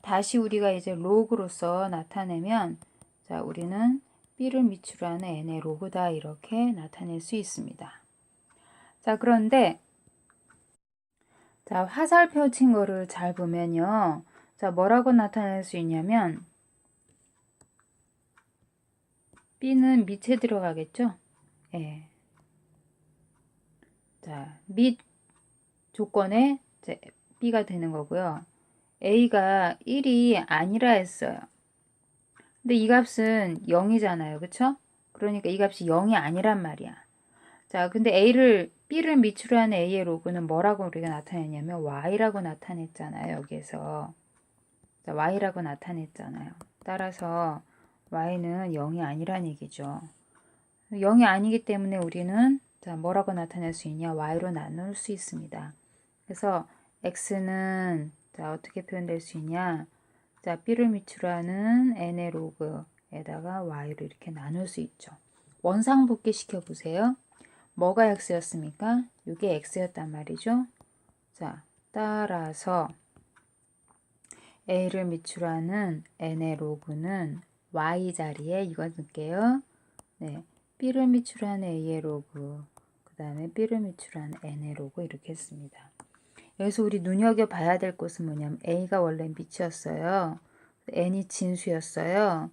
다시 우리가 이제 로그로서 나타내면 자, 우리는 b를 밑으로 하는 n의 로그다 이렇게 나타낼 수 있습니다. 자, 그런데 자, 화살표 친 거를 잘 보면요. 자, 뭐라고 나타낼 수 있냐면 b는 밑에 들어가겠죠? 예. 자, 및 조건에 이제 B가 되는 거고요. A가 1이 아니라 했어요. 근데 이 값은 0이잖아요. 그쵸? 그러니까 이 값이 0이 아니란 말이야. 자, 근데 B를 밑으로 하는 A의 로그는 뭐라고 우리가 나타냈냐면 Y라고 나타냈잖아요. 여기에서. 자, Y라고 나타냈잖아요. 따라서 Y는 0이 아니란 얘기죠. 0이 아니기 때문에 우리는 자, 뭐라고 나타낼 수 있냐? Y로 나눌 수 있습니다. 그래서 X는 자, 어떻게 표현될 수 있냐? 자, B를 밑으로 하는 N의 로그에다가 Y로 이렇게 나눌 수 있죠. 원상복귀 시켜보세요. 뭐가 X였습니까? 이게 X였단 말이죠. 자, 따라서 A를 밑으로 하는 N의 로그는 Y 자리에 이거 넣을게요. 네, B를 밑으로 하는 A의 로그, 그 다음에 B를 밑으로 하는 N의 로그 이렇게 했습니다. 여기서 우리 눈여겨봐야 될 것은 뭐냐면 A가 원래 밑이었어요. N이 진수였어요.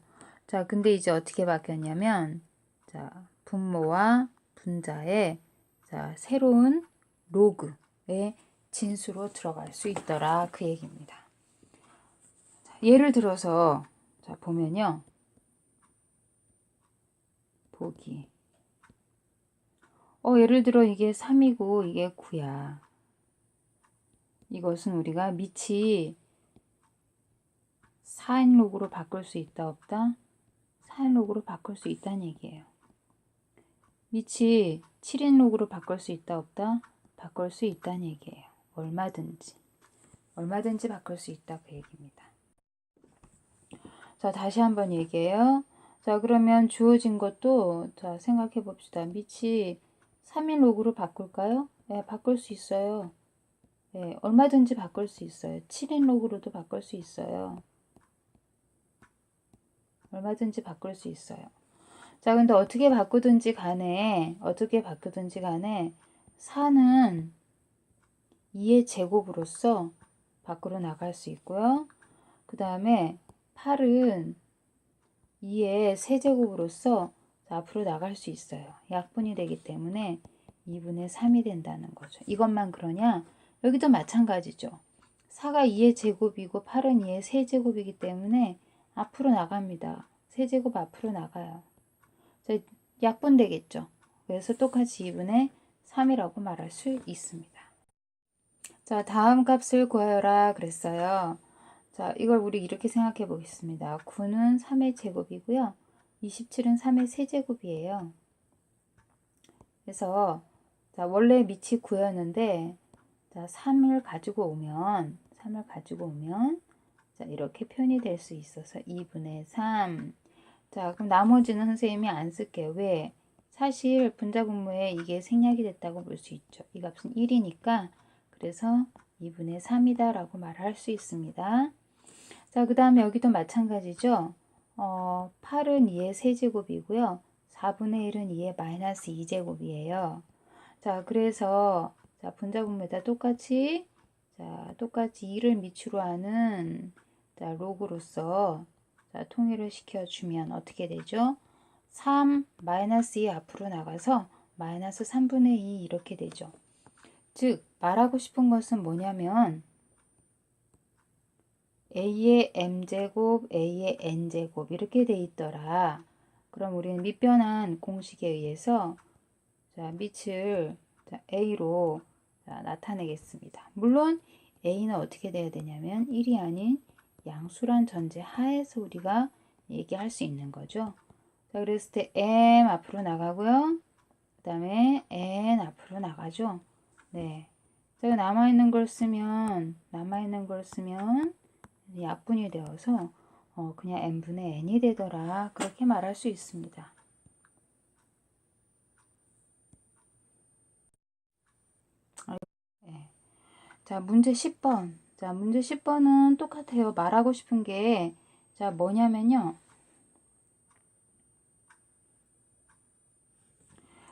자, 근데 이제 어떻게 바뀌었냐면 자, 분모와 분자에 자, 새로운 로그의 진수로 들어갈 수 있더라 그 얘기입니다. 자, 예를 들어서 자, 보면요. 보기. 예를 들어 이게 3이고 이게 9야. 이것은 우리가 밑이 4인 로그로 바꿀 수 있다 없다? 4인 로그로 바꿀 수 있다는 얘기예요. 밑이 7인 로그로 바꿀 수 있다 없다? 바꿀 수 있다는 얘기예요. 얼마든지 바꿀 수 있다 그 얘기입니다. 자, 다시 한번 얘기해요. 자, 그러면 주어진 것도 자, 생각해 봅시다. 밑이 3인 로그로 바꿀까요? 네, 바꿀 수 있어요. 네, 얼마든지 바꿀 수 있어요. 7인 로그로도 바꿀 수 있어요. 얼마든지 바꿀 수 있어요. 자, 근데 어떻게 바꾸든지 간에 4는 2의 제곱으로서 밖으로 나갈 수 있고요. 그 다음에 8은 2의 세제곱으로서 앞으로 나갈 수 있어요. 약분이 되기 때문에 2분의 3이 된다는 거죠. 이것만 그러냐? 여기도 마찬가지죠. 4가 2의 제곱이고 8은 2의 세제곱이기 때문에 앞으로 나갑니다. 세제곱 앞으로 나가요. 자, 약분되겠죠. 그래서 똑같이 2분의 3이라고 말할 수 있습니다. 자, 다음 값을 구하여라 그랬어요. 자, 이걸 우리 이렇게 생각해 보겠습니다. 9는 3의 제곱이고요. 27은 3의 세제곱이에요. 그래서 자, 원래 밑이 9였는데 자, 3을 가지고 오면 자, 이렇게 표현이 될 수 있어서 2분의 3. 자, 그럼 나머지는 선생님이 안 쓸게요. 왜? 사실 분자분모에 이게 생략이 됐다고 볼 수 있죠. 이 값은 1이니까 그래서 2분의 3이다 라고 말할 수 있습니다. 자, 그 다음에 여기도 마찬가지죠. 8은 2의 세제곱이고요. 4분의 1은 2의 마이너스 2제곱이에요. 자, 그래서 자, 분자분모에다 똑같이 2를 밑으로 하는 자, 로그로서 자, 통일을 시켜주면 어떻게 되죠? 3 마이너스 2 앞으로 나가서 마이너스 3분의 2 이렇게 되죠. 즉 말하고 싶은 것은 뭐냐면 A의 m제곱, A의 n제곱 이렇게 돼 있더라. 그럼 우리는 밑변환 공식에 의해서 자, 밑을 자, A로 자, 나타내겠습니다. 물론 A는 어떻게 돼야 되냐면 1이 아닌 양수란 전제 하에서 우리가 얘기할 수 있는 거죠. 자, 그랬을 때 m 앞으로 나가고요. 그 다음에 n 앞으로 나가죠. 네. 자, 남아있는 걸 쓰면 약분이 되어서 그냥 n분의 n이 되더라. 그렇게 말할 수 있습니다. 네. 자, 문제 10번. 자, 문제 10번은 똑같아요. 말하고 싶은 게 자, 뭐냐면요.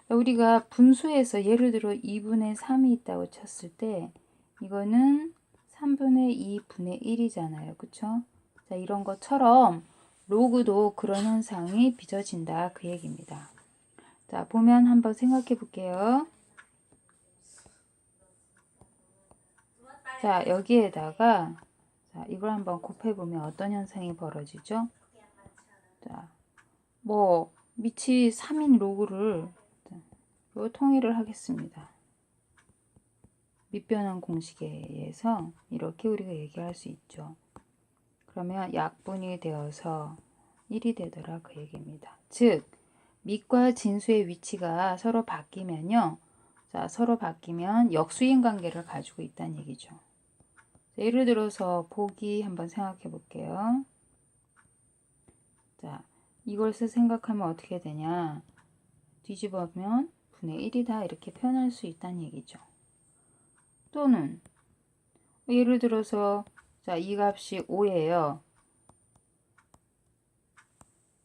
우리가 분수에서 예를 들어 2분의 3이 있다고 쳤을 때 이거는 3분의 2분의 1이잖아요. 그쵸? 자, 이런 것처럼 로그도 그런 현상이 빚어진다. 그 얘기입니다. 자, 보면 한번 생각해 볼게요. 자, 여기에다가 자, 이걸 한번 곱해보면 어떤 현상이 벌어지죠? 자, 뭐 밑이 3인 로그를 통일을 하겠습니다. 밑변환 공식에 의해서 이렇게 우리가 얘기할 수 있죠. 그러면 약분이 되어서 1이 되더라 그 얘기입니다. 즉 밑과 진수의 위치가 서로 바뀌면요. 자, 서로 바뀌면 역수인 관계를 가지고 있다는 얘기죠. 자, 예를 들어서 보기 한번 생각해 볼게요. 자, 이것을 생각하면 어떻게 되냐. 뒤집어보면 분의 1이다 이렇게 표현할 수 있다는 얘기죠. 또는 예를 들어서 자, 이 값이 5예요.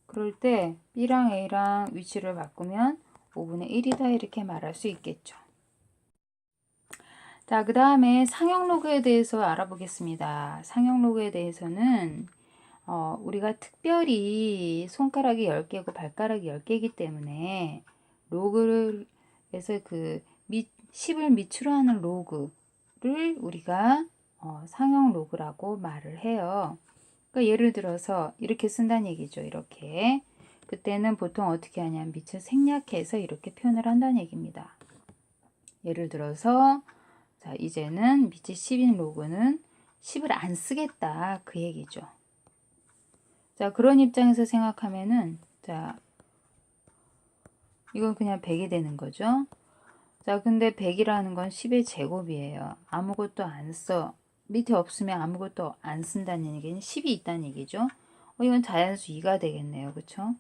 그럴 때 B랑 A랑 위치를 바꾸면 5분의 1이다 이렇게 말할 수 있겠죠. 자, 그 다음에 상형 로그에 대해서 알아보겠습니다. 상형 로그에 대해서는 우리가 특별히 손가락이 10개고 발가락이 10개이기 때문에 로그에서 그 10을 밑으로 하는 로그를 우리가 상형 로그라고 말을 해요. 그러니까 예를 들어서 이렇게 쓴다는 얘기죠. 이렇게. 그때는 보통 어떻게 하냐면 밑을 생략해서 이렇게 표현을 한다는 얘기입니다. 예를 들어서 자, 이제는 밑이 10인 로그는 10을 안 쓰겠다 그 얘기죠. 자, 그런 입장에서 생각하면은 자, 이건 그냥 100이 되는 거죠. 자, 근데 100이라는 건 10의 제곱이에요. 아무것도 안 써. 밑에 없으면 아무것도 안 쓴다는 얘기는 10이 있다는 얘기죠. 이건 자연수 2가 되겠네요. 그쵸?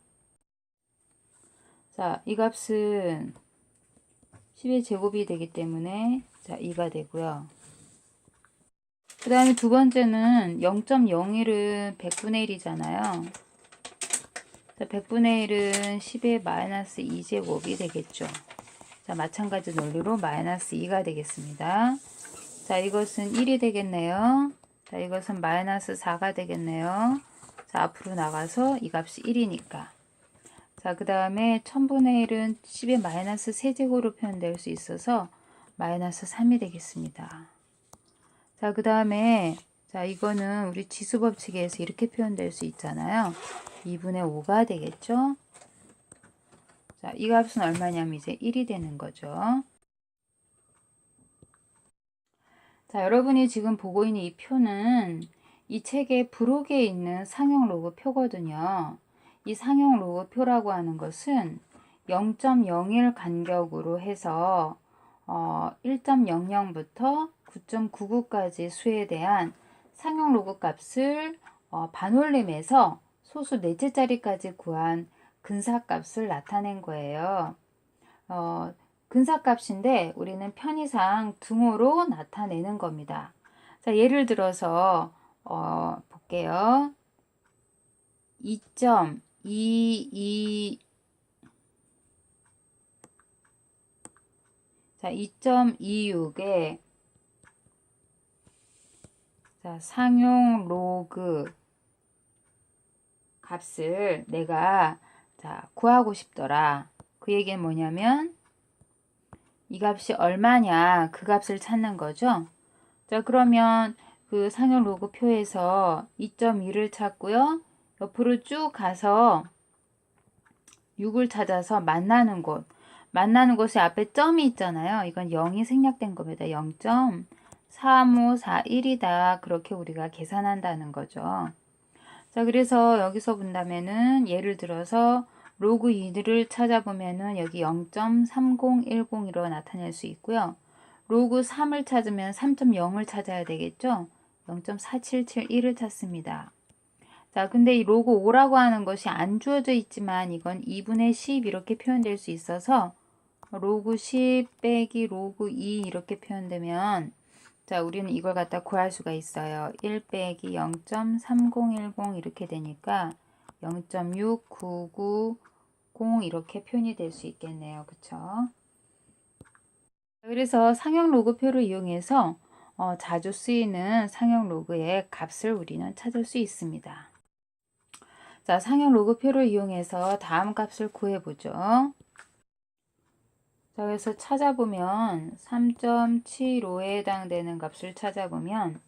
자, 이 값은 10의 제곱이 되기 때문에 자, 2가 되고요. 그 다음에 두 번째는 0.01은 100분의 1이잖아요. 자, 100분의 1은 10의 마이너스 2제곱이 되겠죠. 자, 마찬가지 논리로 마이너스 2가 되겠습니다. 자, 이것은 1이 되겠네요. 자, 이것은 마이너스 4가 되겠네요. 자, 앞으로 나가서 이 값이 1이니까. 자, 그 다음에 1000분의 1은 10의 마이너스 세제곱으로 표현될 수 있어서 마이너스 3이 되겠습니다. 자, 그 다음에 자, 이거는 우리 지수 법칙에서 이렇게 표현될 수 있잖아요. 2분의 5가 되겠죠. 자, 이 값은 얼마냐면 이제 1이 되는 거죠. 자, 여러분이 지금 보고 있는 이 표는 이 책의 부록에 있는 상형 로그 표거든요. 이 상형 로그 표라고 하는 것은 0.01 간격으로 해서 1.00부터 9.99까지 수에 대한 상형 로그 값을 반올림해서 소수 넷째 자리까지 구한 근사값을 나타낸 거예요. 근사값인데 우리는 편의상 등호로 나타내는 겁니다. 자, 예를 들어서 볼게요. 2.22 자, 2.26에 자, 상용 로그 값을 내가 자, 구하고 싶더라. 그 얘기는 뭐냐면 이 값이 얼마냐 그 값을 찾는 거죠. 자, 그러면 그 상형 로그 표에서 2.2를 찾고요. 옆으로 쭉 가서 6을 찾아서 만나는 곳이 앞에 점이 있잖아요. 이건 0이 생략된 겁니다. 0.3541이다. 그렇게 우리가 계산한다는 거죠. 자, 그래서 여기서 본다면은 예를 들어서 로그 2를 찾아보면은 여기 0.3010으로 나타낼 수 있고요. 로그 3을 찾으면 3.0을 찾아야 되겠죠. 0.4771을 찾습니다. 자, 근데 이 로그 5라고 하는 것이 안 주어져 있지만 이건 2분의 10 이렇게 표현될 수 있어서 로그 10 빼기 로그 2 이렇게 표현되면 자, 우리는 이걸 갖다 구할 수가 있어요. 1 빼기 0.3010 이렇게 되니까 0.6990 이렇게 표현이 될 수 있겠네요. 그쵸? 그래서 상형 로그표를 이용해서 자주 쓰이는 상형 로그의 값을 우리는 찾을 수 있습니다. 자, 상형 로그표를 이용해서 다음 값을 구해보죠. 자, 그래서 찾아보면 3.75에 해당되는 값을 찾아보면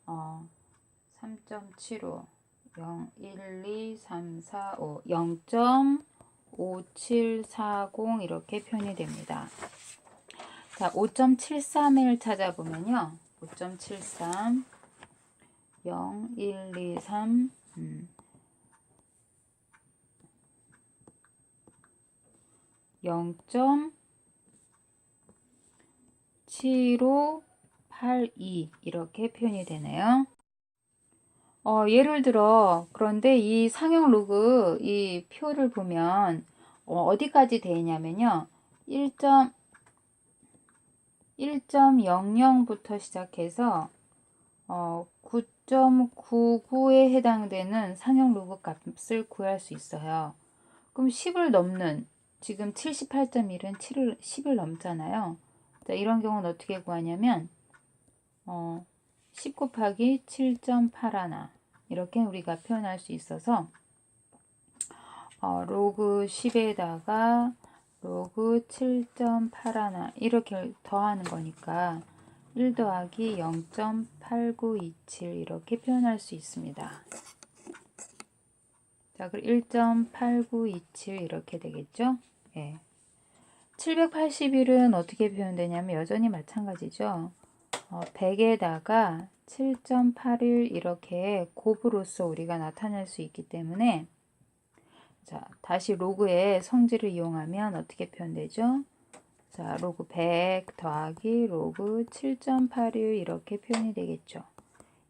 3.75 0, 1, 2, 3, 4, 5 0.5740 이렇게 표현이 됩니다. 자, 5.73을 찾아보면요. 5.73 0, 1, 2, 3 0.7582 이렇게 표현이 되네요. 예를 들어 그런데 이 상형 로그 이 표를 보면 어디까지 돼 있냐면요. 1.00부터 시작해서 9.99에 해당되는 상형 로그 값을 구할 수 있어요. 그럼 10을 넘는 지금 78.1은 10을 넘잖아요. 자, 이런 경우는 어떻게 구하냐면 10 곱하기 7.81 이렇게 우리가 표현할 수 있어서 로그 10에다가 로그 7.81 이렇게 더하는 거니까 1 더하기 0.8927 이렇게 표현할 수 있습니다. 자, 그럼 1.8927 이렇게 되겠죠? 예. 781은 어떻게 표현되냐면 여전히 마찬가지죠. 100에다가 7.81 이렇게 곱으로써 우리가 나타낼 수 있기 때문에 자, 다시 로그의 성질을 이용하면 어떻게 표현되죠? 자, 로그 100 더하기 로그 7.81 이렇게 표현이 되겠죠.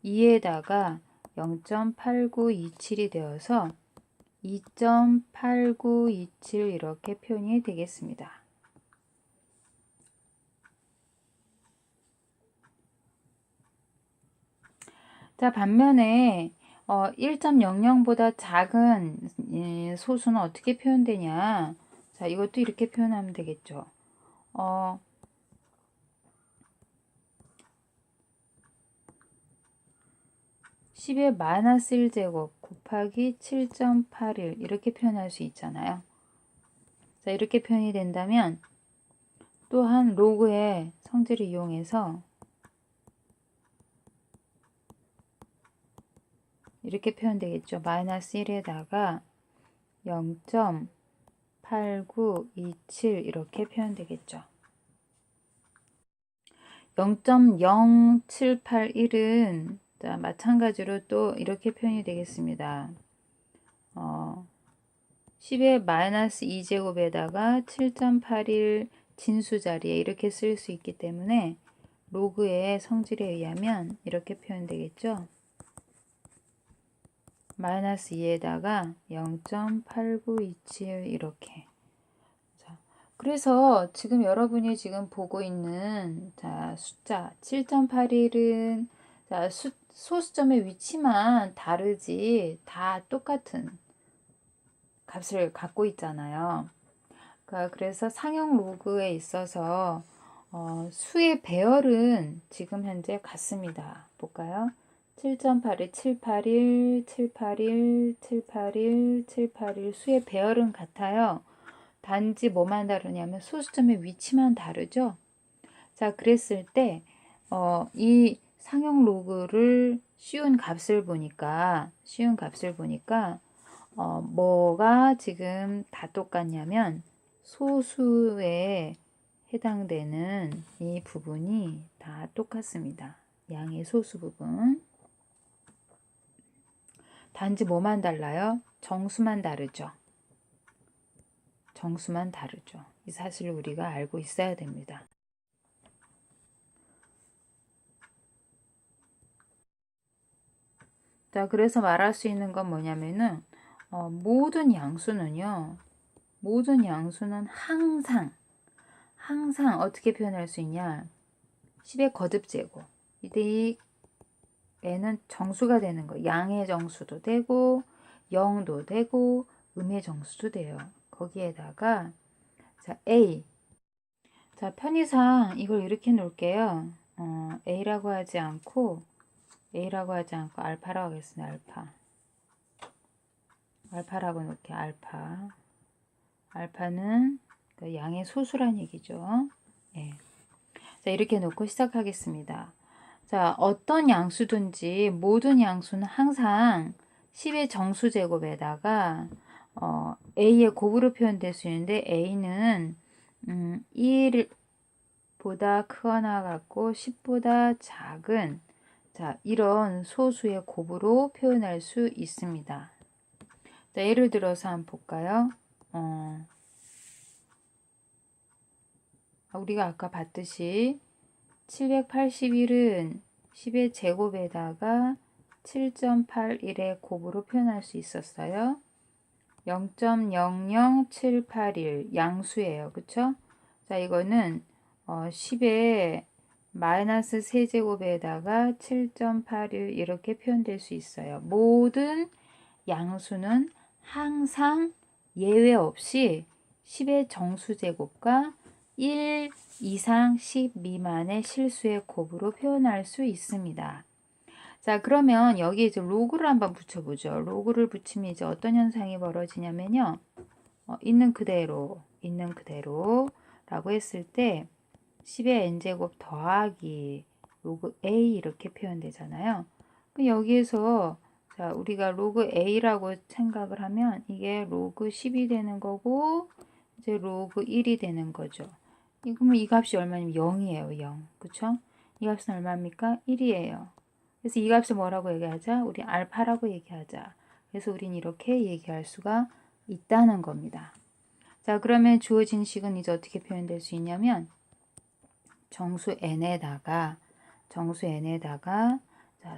2에다가 0.8927이 되어서 2.8927 이렇게 표현이 되겠습니다. 자, 반면에 1.00보다 작은 소수는 어떻게 표현되냐? 자, 이것도 이렇게 표현하면 되겠죠. 10의 마이너스 1제곱 곱하기 7.81 이렇게 표현할 수 있잖아요. 자, 이렇게 표현이 된다면 또한 로그의 성질을 이용해서 이렇게 표현되겠죠. 마이너스 1에다가 0.8927 이렇게 표현되겠죠. 0.0781은 자, 마찬가지로 또 이렇게 표현이 되겠습니다. 10의 마이너스 2제곱에다가 7.81 진수 자리에 이렇게 쓸 수 있기 때문에 로그의 성질에 의하면 이렇게 표현되겠죠. 마이너스 2에다가 0.8927 이렇게. 자, 그래서 지금 여러분이 지금 보고 있는 자, 숫자 7.81은 자, 소수점의 위치만 다르지 다 똑같은 값을 갖고 있잖아요. 그래서 상형 로그에 있어서 수의 배열은 지금 현재 같습니다. 볼까요? 7.81, 781, 781, 781, 781 수의 배열은 같아요. 단지 뭐만 다르냐면 소수점의 위치만 다르죠. 자, 그랬을 때 이 상형 로그를 쉬운 값을 보니까 뭐가 지금 다 똑같냐면 소수에 해당되는 이 부분이 다 똑같습니다. 양의 소수 부분. 단지 뭐만 달라요? 정수만 다르죠. 정수만 다르죠. 이 사실을 우리가 알고 있어야 됩니다. 자, 그래서 말할 수 있는 건 뭐냐면은 모든 양수는 항상 어떻게 표현할 수 있냐? 10의 거듭제곱. 이 애는 정수가 되는 거. 양의 정수도 되고 0도 되고 음의 정수도 돼요. 거기에다가 자, A. 자, 편의상 이걸 이렇게 놓을게요. A라고 하지 않고 알파라고 하겠습니다. 알파라고 놓을게요. 알파는 그러니까 양의 소수란 얘기죠. 예. 자, 이렇게 놓고 시작하겠습니다. 자, 어떤 양수든지 모든 양수는 항상 10의 정수제곱에다가 A의 곱으로 표현될 수 있는데 A는 1보다 크거나 같고 10보다 작은 자, 이런 소수의 곱으로 표현할 수 있습니다. 자, 예를 들어서 한번 볼까요? 우리가 아까 봤듯이 781은 10의 제곱에다가 7.81의 곱으로 표현할 수 있었어요. 0.00781 양수예요. 그쵸? 자, 이거는 10의 마이너스 세제곱에다가 7.81 이렇게 표현될 수 있어요. 모든 양수는 항상 예외 없이 10의 정수제곱과 1 이상 10 미만의 실수의 곱으로 표현할 수 있습니다. 자, 그러면 여기 이제 로그를 한번 붙여보죠. 로그를 붙이면 이제 어떤 현상이 벌어지냐면요. 있는 그대로라고 했을 때 10의 n제곱 더하기 로그 a 이렇게 표현되잖아요. 그럼 여기에서 자, 우리가 로그 a라고 생각을 하면 이게 로그 10이 되는 거고 이제 로그 1이 되는 거죠. 그러면 이 값이 얼마냐면 0이에요. 0. 그쵸? 이 값은 얼마입니까? 1이에요. 그래서 이 값을 뭐라고 얘기하자? 우리 알파라고 얘기하자. 그래서 우린 이렇게 얘기할 수가 있다는 겁니다. 자, 그러면 주어진 식은 이제 어떻게 표현될 수 있냐면 정수 n에다가 자,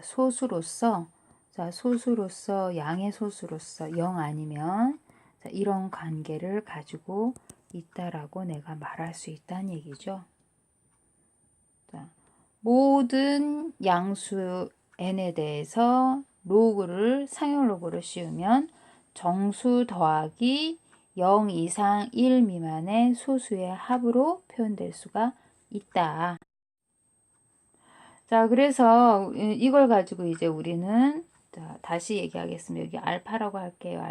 소수로서 양의 소수로서 0 아니면 자, 이런 관계를 가지고 있다라고 내가 말할 수 있다는 얘기죠. 자, 모든 양수 n에 대해서 상용 로그를 씌우면 정수 더하기 0 이상 1 미만의 소수의 합으로 표현될 수가 있다. 자, 그래서 이걸 가지고 이제 우리는 자, 다시 얘기하겠습니다. 여기 알파라고 할게요.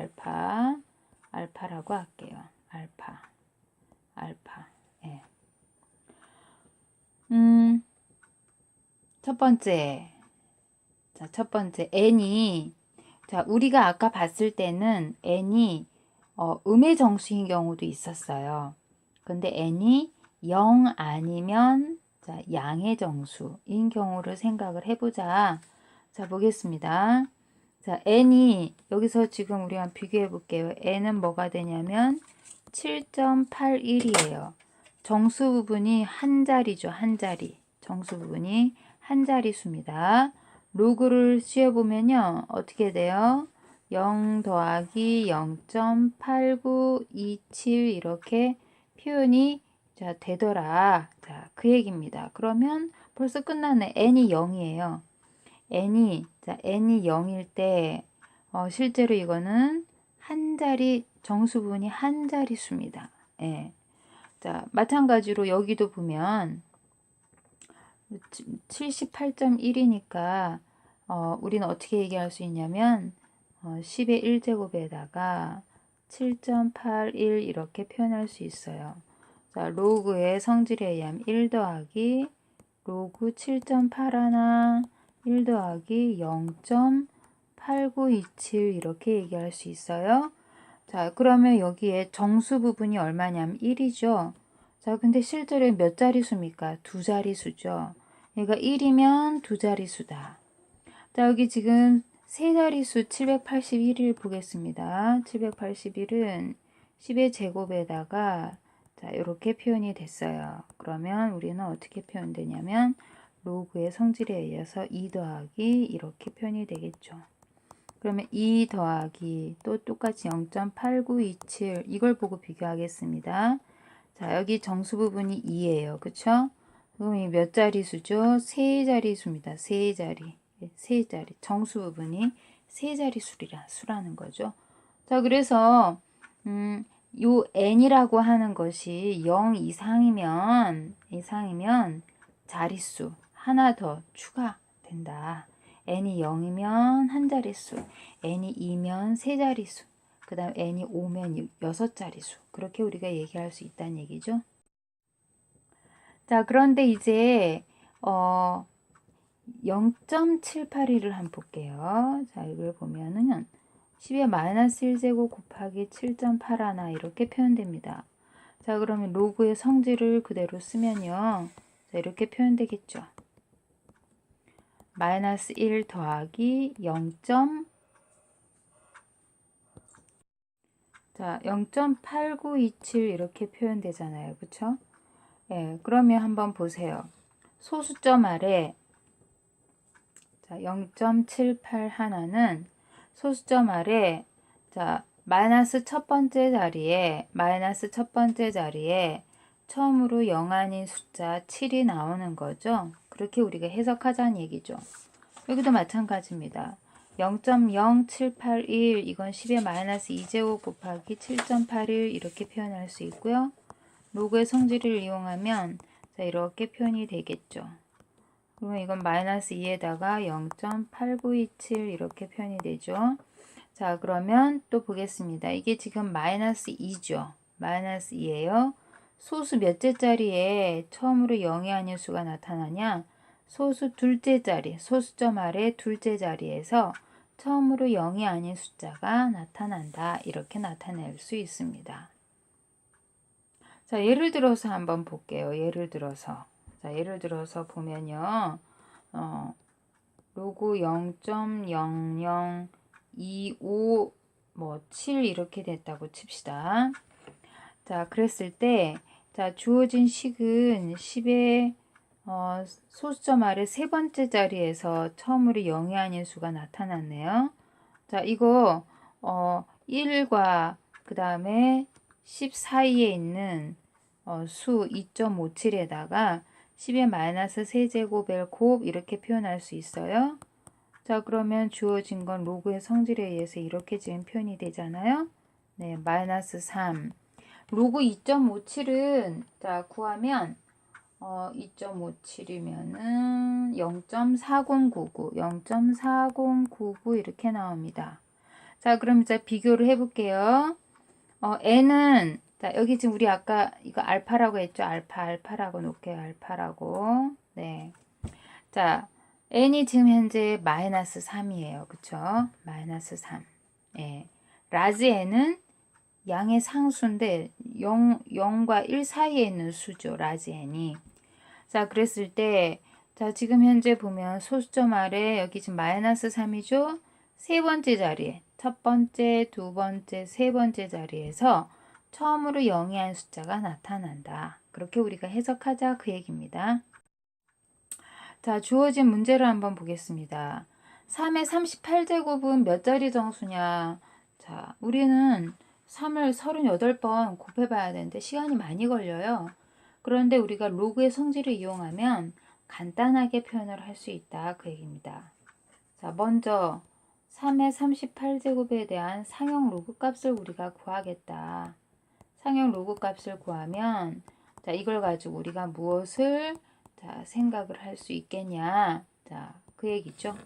알파라고 할게요. 알파. 예. 첫 번째. 자, 첫 번째 n이 자, 우리가 아까 봤을 때는 n이 음의 정수인 경우도 있었어요. 근데 n이 0 아니면 자, 양의 정수인 경우를 생각을 해보자. 자, 보겠습니다. 자, n이 여기서 지금 우리가 비교해 볼게요. n은 뭐가 되냐면 7.81이에요. 정수 부분이 한 자리죠. 한 자리. 정수 부분이 한 자리수입니다. 로그를 씌워보면요. 어떻게 돼요? 0 더하기 0.8927 이렇게 표현이 자, 되더라. 자, 그 얘기입니다. 그러면 벌써 끝났네. n이 0이에요. n이 0일 때 실제로 이거는 한 자리 정수 부분이 한 자리수입니다. 예. 자, 마찬가지로 여기도 보면 78.1이니까 우리는 어떻게 얘기할 수 있냐면 10의 1제곱에다가 7.81 이렇게 표현할 수 있어요. 자, 로그의 성질에 의하면 1 더하기 로그 7.81 1 더하기 0.8927 이렇게 얘기할 수 있어요. 자, 그러면 여기에 정수 부분이 얼마냐면 1이죠. 자, 근데 실제로 몇 자리수입니까? 두 자리수죠. 그러니까 1이면 두 자리수다. 자, 여기 지금 세 자리수 781을 보겠습니다. 781은 10의 제곱에다가 자, 이렇게 표현이 됐어요. 그러면 우리는 어떻게 표현되냐면 로그의 성질에 의해서 2 더하기 이렇게 표현이 되겠죠. 그러면 2 더하기 또 똑같이 0.8927 이걸 보고 비교하겠습니다. 자, 여기 정수 부분이 2예요. 그쵸? 그럼 이 몇 자리수죠? 세 자리수입니다. 세 자리. 정수 부분이 세 자리 수라는 거죠. 자, 그래서 요 n이라고 하는 것이 0 이상이면 자릿수 하나 더 추가된다. n이 0이면 한 자릿수, n이 2면 세 자릿수, 그 다음 n이 5면 6자릿수 그렇게 우리가 얘기할 수 있다는 얘기죠. 자, 그런데 이제 0.781을 한번 볼게요. 자, 이걸 보면은 10의 마이너스 1제곱 곱하기 7.81 이렇게 표현됩니다. 자, 그러면 로그의 성질을 그대로 쓰면요. 자, 이렇게 표현되겠죠. 마이너스 1 더하기 0.8927 이렇게 표현되잖아요. 그쵸? 예, 그러면 한번 보세요. 소수점 아래 자, 0.78 하나는 소수점 아래 자, 마이너스 첫 번째 자리에 처음으로 0 아닌 숫자 7이 나오는 거죠. 그렇게 우리가 해석하자는 얘기죠. 여기도 마찬가지입니다. 0.0781 이건 10의 마이너스 2제곱 곱하기 7.81 이렇게 표현할 수 있고요. 로그의 성질을 이용하면 자, 이렇게 표현이 되겠죠. 그러면 이건 마이너스 2에다가 0.8927 이렇게 표현이 되죠. 자, 그러면 또 보겠습니다. 이게 지금 마이너스 2죠. 마이너스 2예요. 소수 몇째 자리에 처음으로 0이 아닌 수가 나타나냐? 소수 둘째 자리, 소수점 아래 둘째 자리에서 처음으로 0이 아닌 숫자가 나타난다. 이렇게 나타낼 수 있습니다. 자, 예를 들어서 한번 볼게요. 예를 들어서 보면요. 로그 0.0025 7 이렇게 됐다고 칩시다. 자, 그랬을 때 자, 주어진 식은 10의 소수점 아래 세 번째 자리에서 처음으로 0이 아닌 수가 나타났네요. 자, 이거 1과 그 다음에 10 사이에 있는 수 2.57에다가 10의 마이너스 세제곱의 곱 이렇게 표현할 수 있어요. 자, 그러면 주어진 건 로그의 성질에 의해서 이렇게 지금 표현이 되잖아요. 네, 마이너스 3. 로그 2.57은 자, 구하면 2.57이면은 0.4099 이렇게 나옵니다. 자, 그럼 이제 비교를 해볼게요. n은 자, 여기 지금 우리 아까 이거 알파라고 했죠. 알파라고 놓을게요. 알파라고. 네. 자, n이 지금 현재 마이너스 3이에요. 그쵸? 마이너스 3. 예. 라지 n은 양의 상수인데 0과 1 사이에 있는 수죠. 라지 n이. 자, 그랬을 때 자, 지금 현재 보면 소수점 아래 여기 지금 마이너스 3이죠. 세 번째 자리에 첫 번째, 두 번째, 세 번째 자리에서 처음으로 0이 아닌 숫자가 나타난다. 그렇게 우리가 해석하자 그 얘기입니다. 자, 주어진 문제를 한번 보겠습니다. 3의 38제곱은 몇 자리 정수냐? 자, 우리는 3을 38번 곱해봐야 되는데 시간이 많이 걸려요. 그런데 우리가 로그의 성질을 이용하면 간단하게 표현을 할 수 있다 그 얘기입니다. 자, 먼저 3의 38제곱에 대한 상형 로그 값을 우리가 구하겠다. 상형 로그 값을 구하면 자, 이걸 가지고 우리가 무엇을 자, 생각을 할 수 있겠냐? 자, 그 얘기죠.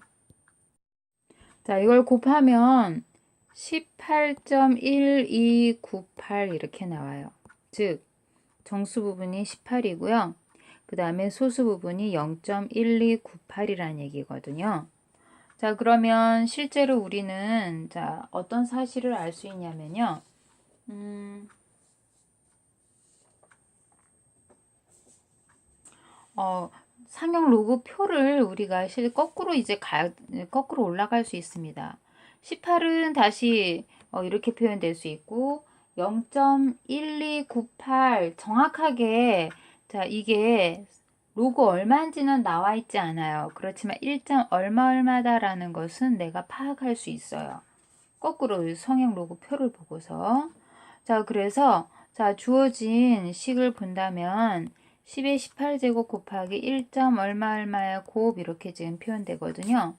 자, 이걸 곱하면 18.1298 이렇게 나와요. 즉, 정수 부분이 18이고요. 그 다음에 소수 부분이 0.1298이라는 얘기거든요. 자, 그러면 실제로 우리는 자, 어떤 사실을 알 수 있냐면요. 상형 로그 표를 우리가 거꾸로 거꾸로 올라갈 수 있습니다. 18은 다시 이렇게 표현될 수 있고 0.1298 정확하게 자, 이게 로그 얼마인지는 나와 있지 않아요. 그렇지만 1점 얼마다라는 것은 내가 파악할 수 있어요. 거꾸로 성형 로그 표를 보고서 자, 그래서 자, 주어진 식을 본다면 10의 18제곱 곱하기 1. 얼마의 곱 이렇게 지금 표현되거든요.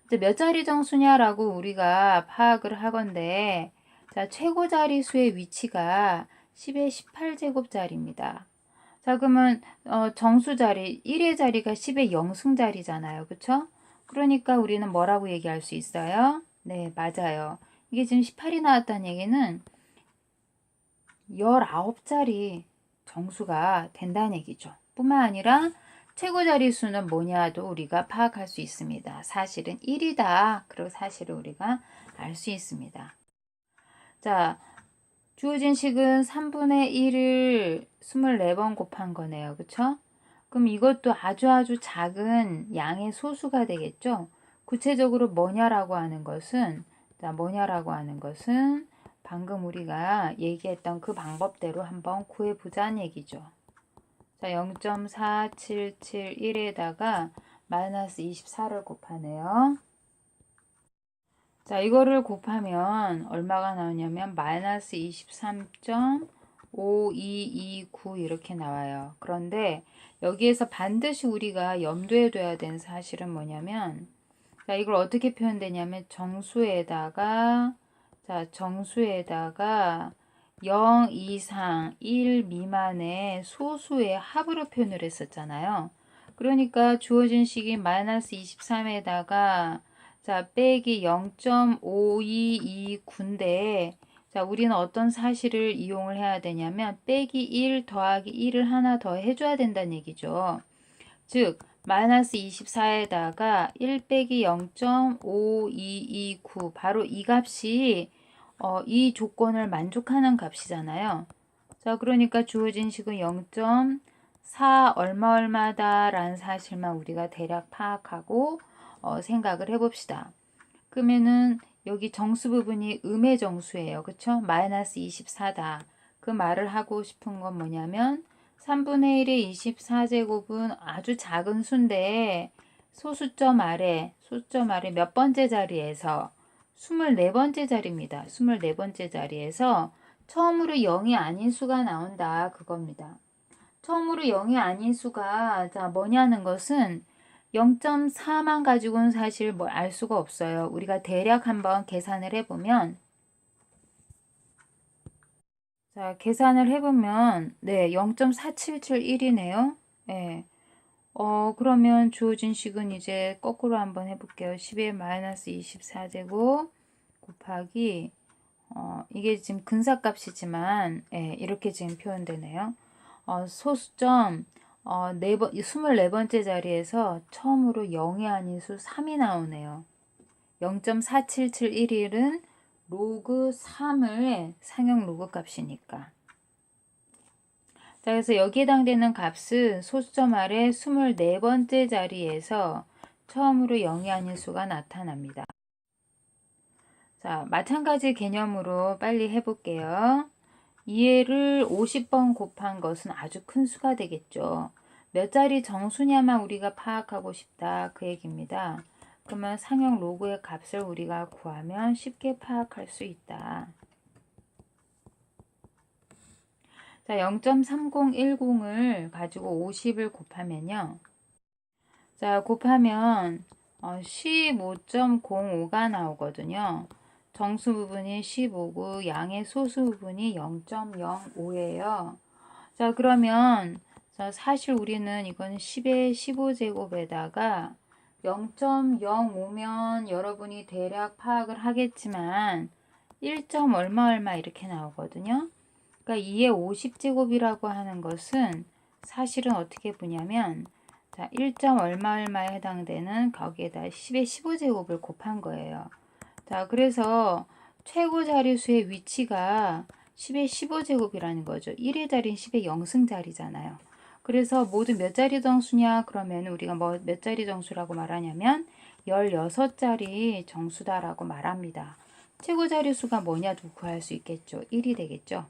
이제 몇 자리 정수냐라고 우리가 파악을 하건데 자, 최고 자리수의 위치가 10의 18제곱자리입니다. 자, 그러면 정수 자리 1의 자리가 10의 영승 자리잖아요. 그쵸? 그러니까 우리는 뭐라고 얘기할 수 있어요? 네, 맞아요. 이게 지금 18이 나왔다는 얘기는 19자리 정수가 된다는 얘기죠. 뿐만 아니라 최고 자릿수는 뭐냐도 우리가 파악할 수 있습니다. 사실은 1이다. 그리고 사실을 우리가 알 수 있습니다. 자, 주어진 식은 3분의 1을 24번 곱한 거네요. 그쵸? 그럼 이것도 아주 작은 양의 소수가 되겠죠? 구체적으로 뭐냐라고 하는 것은, 방금 우리가 얘기했던 그 방법대로 한번 구해보자는 얘기죠. 자, 0.4771에다가 마이너스 24를 곱하네요. 자, 이거를 곱하면 얼마가 나오냐면 마이너스 23.5229 이렇게 나와요. 그런데 여기에서 반드시 우리가 염두에 둬야 되는 사실은 뭐냐면, 자, 이걸 어떻게 표현되냐면 정수에다가 0 이상 1 미만의 소수의 합으로 표현을 했었잖아요. 그러니까 주어진 식이 마이너스 23에다가 자, 빼기 0.5229인데, 자, 우리는 어떤 사실을 이용을 해야 되냐면, 빼기 1 더하기 1을 하나 더 해줘야 된다는 얘기죠. 즉, 마이너스 24에다가 1 빼기 0.5229, 바로 이 값이 이 조건을 만족하는 값이잖아요. 자, 그러니까 주어진 식은 0.4 얼마다 라는 사실만 우리가 대략 파악하고 생각을 해봅시다. 그러면은 여기 정수 부분이 음의 정수예요. 그쵸? 마이너스 24다. 그 말을 하고 싶은 건 뭐냐면 3분의 1의 24제곱은 아주 작은 수인데 소수점 아래 몇 번째 자리에서 24번째 자리입니다. 24번째 자리에서 처음으로 0이 아닌 수가 나온다. 그겁니다. 처음으로 0이 아닌 수가 뭐냐는 것은 0.4만 가지고는 사실 뭘 알 수가 없어요. 우리가 대략 한번 계산을 해보면, 자, 계산을 해보면, 네, 0.4771이네요. 네. 그러면 주어진 식은 이제 거꾸로 한번 해볼게요. 10의 마이너스 24제곱 곱하기, 이게 지금 근사값이지만, 이렇게 지금 표현되네요. 소수점, 24번째 자리에서 처음으로 0이 아닌 수 3이 나오네요. 0.4771은 로그 3의 상형 로그 값이니까. 자, 그래서 여기에 해당되는 값은 소수점 아래 24번째 자리에서 처음으로 0이 아닌 수가 나타납니다. 자, 마찬가지 개념으로 빨리 해볼게요. 2를 50번 곱한 것은 아주 큰 수가 되겠죠. 몇 자리 정수냐만 우리가 파악하고 싶다 그 얘기입니다. 그러면 상형 로그의 값을 우리가 구하면 쉽게 파악할 수 있다. 자, 0.3010을 가지고 50을 곱하면요. 자, 곱하면 15.05가 나오거든요. 정수 부분이 15고 양의 소수 부분이 0.05예요. 자, 그러면 사실 우리는 이건 10의 15제곱에다가 0.05면 여러분이 대략 파악을 하겠지만 1. 얼마 이렇게 나오거든요. 그러니까 2의 50제곱이라고 하는 것은 사실은 어떻게 보냐면 자, 1. 얼마에 해당되는 거기에다 10의 15제곱을 곱한 거예요. 자, 그래서 최고 자릿수의 위치가 10의 15제곱이라는 거죠. 1의 자리는 10의 0승자리잖아요. 그래서 모두 몇 자리 정수냐? 그러면 우리가 몇 자리 정수라고 말하냐면 16자리 정수다라고 말합니다. 최고 자릿수가 뭐냐도 구할 수 있겠죠. 1이 되겠죠.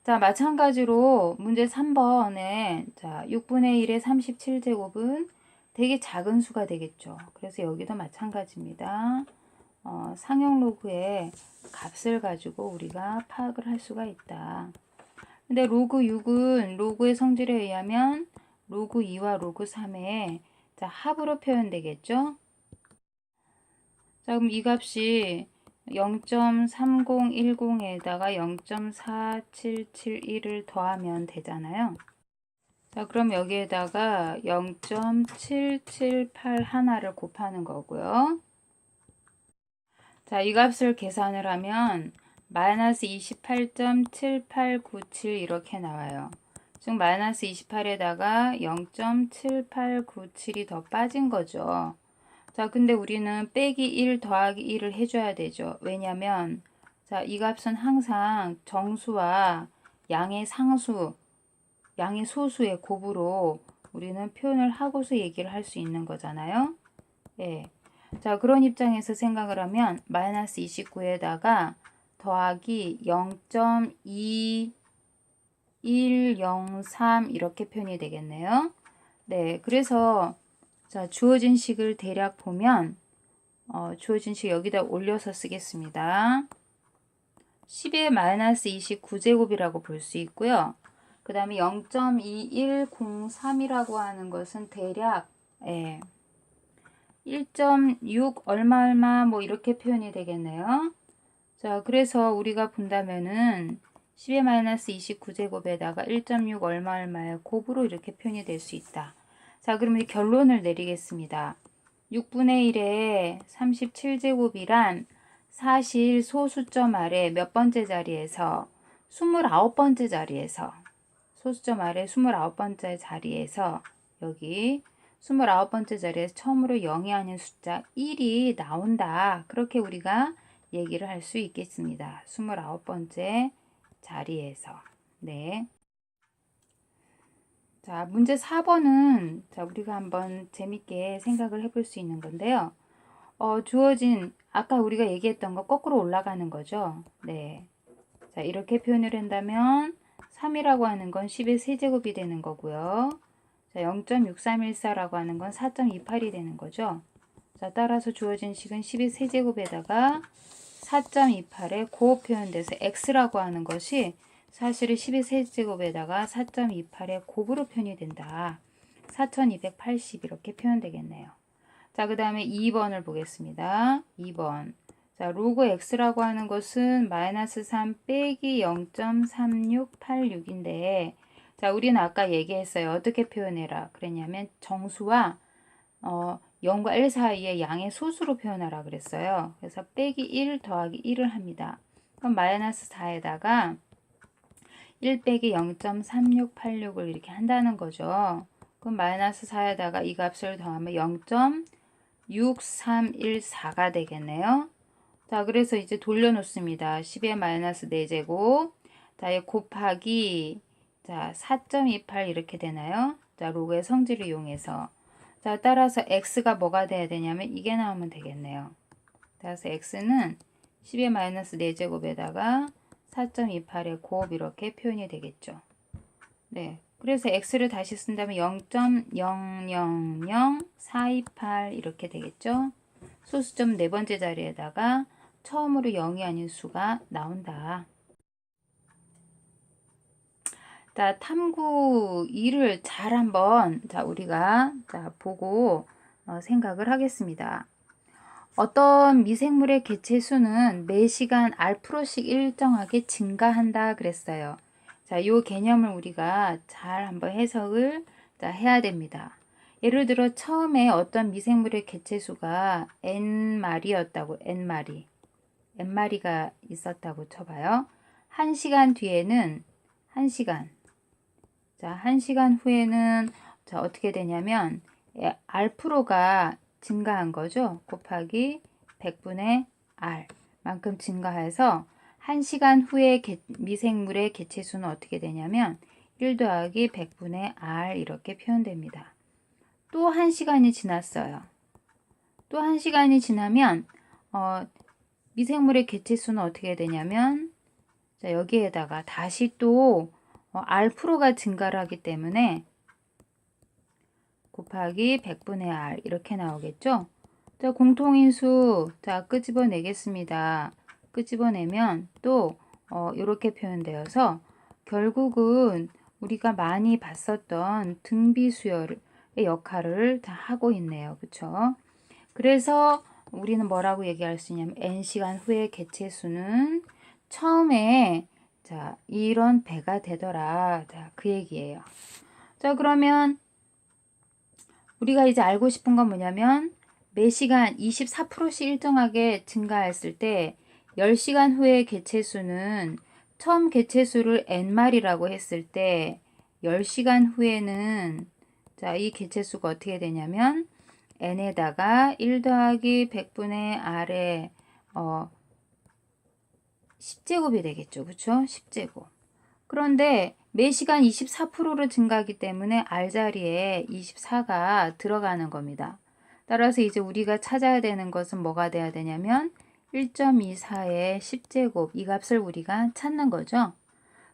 자, 마찬가지로 문제 3번에 자, 6분의 1의 37제곱은 되게 작은 수가 되겠죠. 그래서 여기도 마찬가지입니다. 상형 로그의 값을 가지고 우리가 파악을 할 수가 있다. 근데 로그 6은 로그의 성질에 의하면 로그 2와 로그 3의 자, 합으로 표현되겠죠. 자, 그럼 이 값이 0.3010에다가 0.4771을 더하면 되잖아요. 자, 그럼 여기에다가 0.778 하나를 곱하는 거고요. 자, 이 값을 계산을 하면 마이너스 28.7897 이렇게 나와요. 즉 마이너스 28에다가 0.7897이 더 빠진 거죠. 자, 근데 우리는 빼기 1 더하기 1을 해줘야 되죠. 왜냐면 자, 이 값은 항상 정수와 양의 상수, 양의 소수의 곱으로 우리는 표현을 하고서 얘기를 할 수 있는 거잖아요. 예. 자, 그런 입장에서 생각을 하면 마이너스 29에다가 더하기 0.2103 이렇게 표현이 되겠네요. 네, 그래서 자, 주어진 식을 대략 보면 주어진 식 여기다 올려서 쓰겠습니다. 10의 마이너스 29제곱이라고 볼 수 있고요. 그 다음에 0.2103이라고 하는 것은 대략 1.6 얼마 뭐 이렇게 표현이 되겠네요. 자, 그래서 우리가 본다면은 10의 마이너스 29제곱에다가 1.6 얼마의 곱으로 이렇게 표현이 될 수 있다. 자, 그러면 결론을 내리겠습니다. 6분의 1의 37제곱이란 사실 소수점 아래 몇 번째 자리에서 29번째 자리에서 소수점 아래 29번째 자리에서 여기 29번째 자리에서 처음으로 0이 아닌 숫자 1이 나온다. 그렇게 우리가 얘기를 할 수 있겠습니다. 29번째 자리에서. 네. 자, 문제 4번은 자, 우리가 한번 재밌게 생각을 해볼 수 있는 건데요. 주어진 아까 우리가 얘기했던 거 거꾸로 올라가는 거죠. 네. 자, 이렇게 표현을 한다면 3이라고 하는 건 10의 세제곱이 되는 거고요. 자, 0.6314라고 하는 건 4.28이 되는 거죠. 자, 따라서 주어진 식은 10의 세제곱에다가 4.28에 곱 표현돼서 x라고 하는 것이 사실은 10의 세제곱에다가 4.28의 곱으로 표현이 된다. 4280 이렇게 표현되겠네요. 자, 그 다음에 2번을 보겠습니다. 2번. 자, 로그 x라고 하는 것은 마이너스 3 빼기 0.3686인데 자, 우리는 아까 얘기했어요. 어떻게 표현해라 그랬냐면 정수와 0과 1 사이의 양의 소수로 표현하라 그랬어요. 그래서 빼기 1 더하기 1을 합니다. 그럼 마이너스 4에다가 1 빼기 0.3686을 이렇게 한다는 거죠. 그럼 마이너스 4에다가 이 값을 더하면 0.6314가 되겠네요. 자, 그래서 이제 돌려놓습니다. 10의 마이너스 4제곱. 자, 이 곱하기 자, 4.28 이렇게 되나요? 자, 로그의 성질을 이용해서. 자, 따라서 x가 뭐가 돼야 되냐면 이게 나오면 되겠네요. 따라서 x는 10의 마이너스 4제곱에다가 4.28의 곱 이렇게 표현이 되겠죠. 네. 그래서 x를 다시 쓴다면 0.000428 이렇게 되겠죠. 소수점 네 번째 자리에다가 처음으로 0이 아닌 수가 나온다. 자, 탐구 2를 잘 한번 자, 우리가 자, 보고 생각을 하겠습니다. 어떤 미생물의 개체 수는 매 시간 R%씩 일정하게 증가한다 그랬어요. 자, 요 개념을 우리가 잘 한번 해석을 자, 해야 됩니다. 예를 들어 처음에 어떤 미생물의 개체 수가 n마리였다고 n마리가 있었다고 쳐봐요. 1시간 뒤에는 1시간 자, 1시간 후에는 자, 어떻게 되냐면 R가 증가한 거죠. 곱하기 100분의 R 만큼 증가해서 1시간 후에 미생물의 개체 수는 어떻게 되냐면 1 더하기 100분의 R 이렇게 표현됩니다. 또 1시간이 지났어요. 또 1시간이 지나면 미생물의 개체 수는 어떻게 되냐면 자, 여기에다가 다시 또 R가 증가를 하기 때문에 곱하기 100분의 R 이렇게 나오겠죠. 자, 공통인수 자, 끄집어내겠습니다. 끄집어내면 또 이렇게 표현되어서 결국은 우리가 많이 봤었던 등비수열의 역할을 다 하고 있네요. 그렇죠? 그래서 우리는 뭐라고 얘기할 수 있냐면 n시간 후의 개체 수는 처음에 자, 이런 배가 되더라. 자, 그 얘기예요. 자, 그러면 우리가 이제 알고 싶은 건 뭐냐면 매 시간 24%씩 일정하게 증가했을 때 10시간 후의 개체수는 처음 개체수를 n말이라고 했을 때 10시간 후에는 자, 이 개체수가 어떻게 되냐면 n에다가 1 더하기 100분의 r에 10제곱이 되겠죠. 그쵸? 10제곱. 그런데 매시간 24%로 증가하기 때문에 r 자리에 24가 들어가는 겁니다. 따라서 이제 우리가 찾아야 되는 것은 뭐가 돼야 되냐면 1.24의 10제곱 이 값을 우리가 찾는 거죠.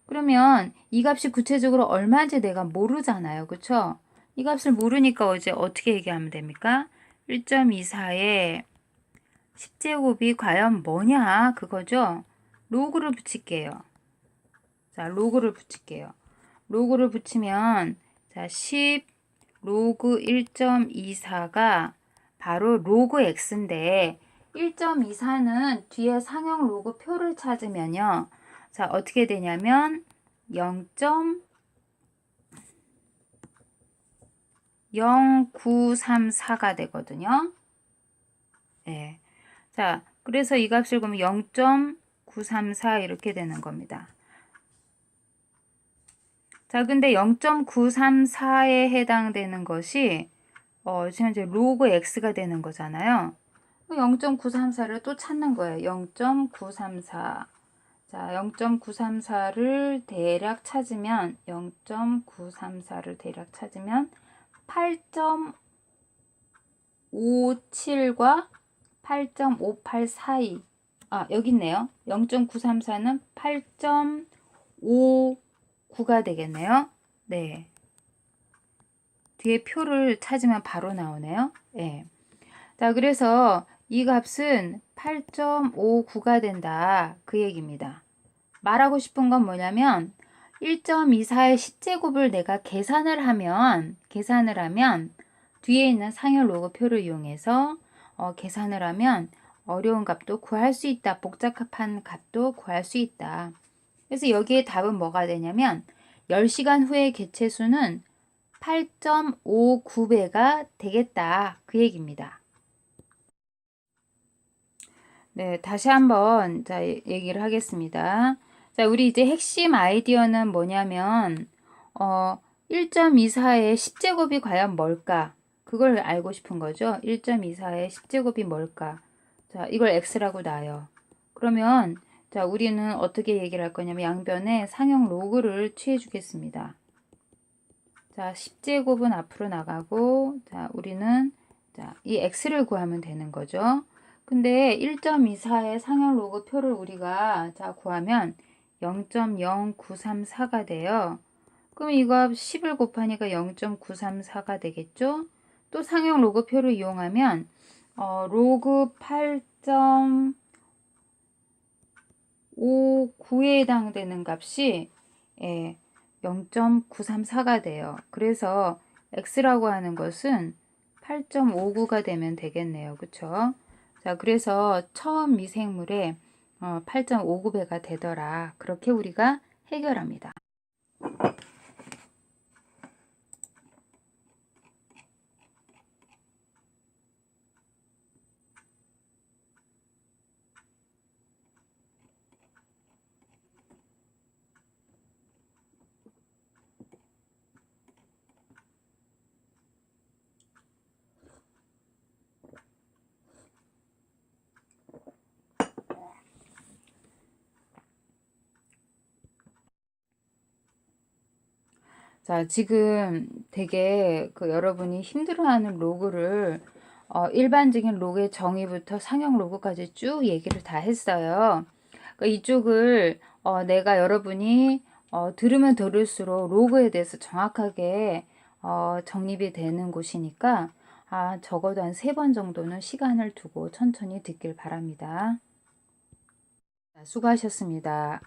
그러면 이 값이 구체적으로 얼마인지 내가 모르잖아요. 그쵸? 이 값을 모르니까 이제 어떻게 얘기하면 됩니까? 1.24의 10제곱이 과연 뭐냐 그거죠. 로그를 붙일게요. 자, 로그를 붙일게요. 로그를 붙이면 자, 10 로그 1.24가 바로 로그 x인데 1.24는 뒤에 상형 로그 표를 찾으면요. 자, 어떻게 되냐면 0.0934가 되거든요. 네. 자, 그래서 이 값을 그러면 0.934 이렇게 되는 겁니다. 자, 근데 0.934에 해당되는 것이 지금 이제 로그 x가 되는 거잖아요. 0.934를 또 찾는 거예요. 0.934. 자, 0.934를 대략 찾으면 0.934를 대략 찾으면 8.57과 8.58 사이. 아, 여기 있네요. 0.934는 8.59가 되겠네요. 네. 뒤에 표를 찾으면 바로 나오네요. 네. 자, 그래서 이 값은 8.59가 된다. 그 얘기입니다. 말하고 싶은 건 뭐냐면 1.24의 10제곱을 내가 계산을 하면 뒤에 있는 상열 로그 표를 이용해서 계산을 하면 어려운 값도 구할 수 있다. 복잡한 값도 구할 수 있다. 그래서 여기에 답은 뭐가 되냐면 10시간 후의 개체수는 8.59배가 되겠다. 그 얘기입니다. 네, 다시 한번 자, 얘기를 하겠습니다. 자, 우리 이제 핵심 아이디어는 뭐냐면 1.24의 10제곱이 과연 뭘까? 그걸 알고 싶은 거죠. 1.24의 10제곱이 뭘까? 자, 이걸 x라고 놔요. 그러면 자, 우리는 어떻게 얘기를 할 거냐면 양변에 상형 로그를 취해 주겠습니다. 자, 10제곱은 앞으로 나가고 자, 우리는 자, 이 x를 구하면 되는 거죠. 근데 1.24의 상형 로그 표를 우리가 자, 구하면 0.0934가 돼요. 그럼 이거 10을 곱하니까 0.934가 되겠죠? 또 상형 로그 표를 이용하면 로그 8.59에 해당되는 값이 0.934가 돼요. 그래서 x라고 하는 것은 8.59가 되면 되겠네요. 그쵸? 자, 그래서 처음 미생물에 8.59배가 되더라. 그렇게 우리가 해결합니다. 자, 지금 되게 여러분이 힘들어하는 로그를 일반적인 로그의 정의부터 상형 로그까지 쭉 얘기를 다 했어요. 그러니까 이쪽을 내가 여러분이 들으면 들을수록 로그에 대해서 정확하게 정립이 되는 곳이니까 적어도 한 3번 정도는 시간을 두고 천천히 듣길 바랍니다. 수고하셨습니다.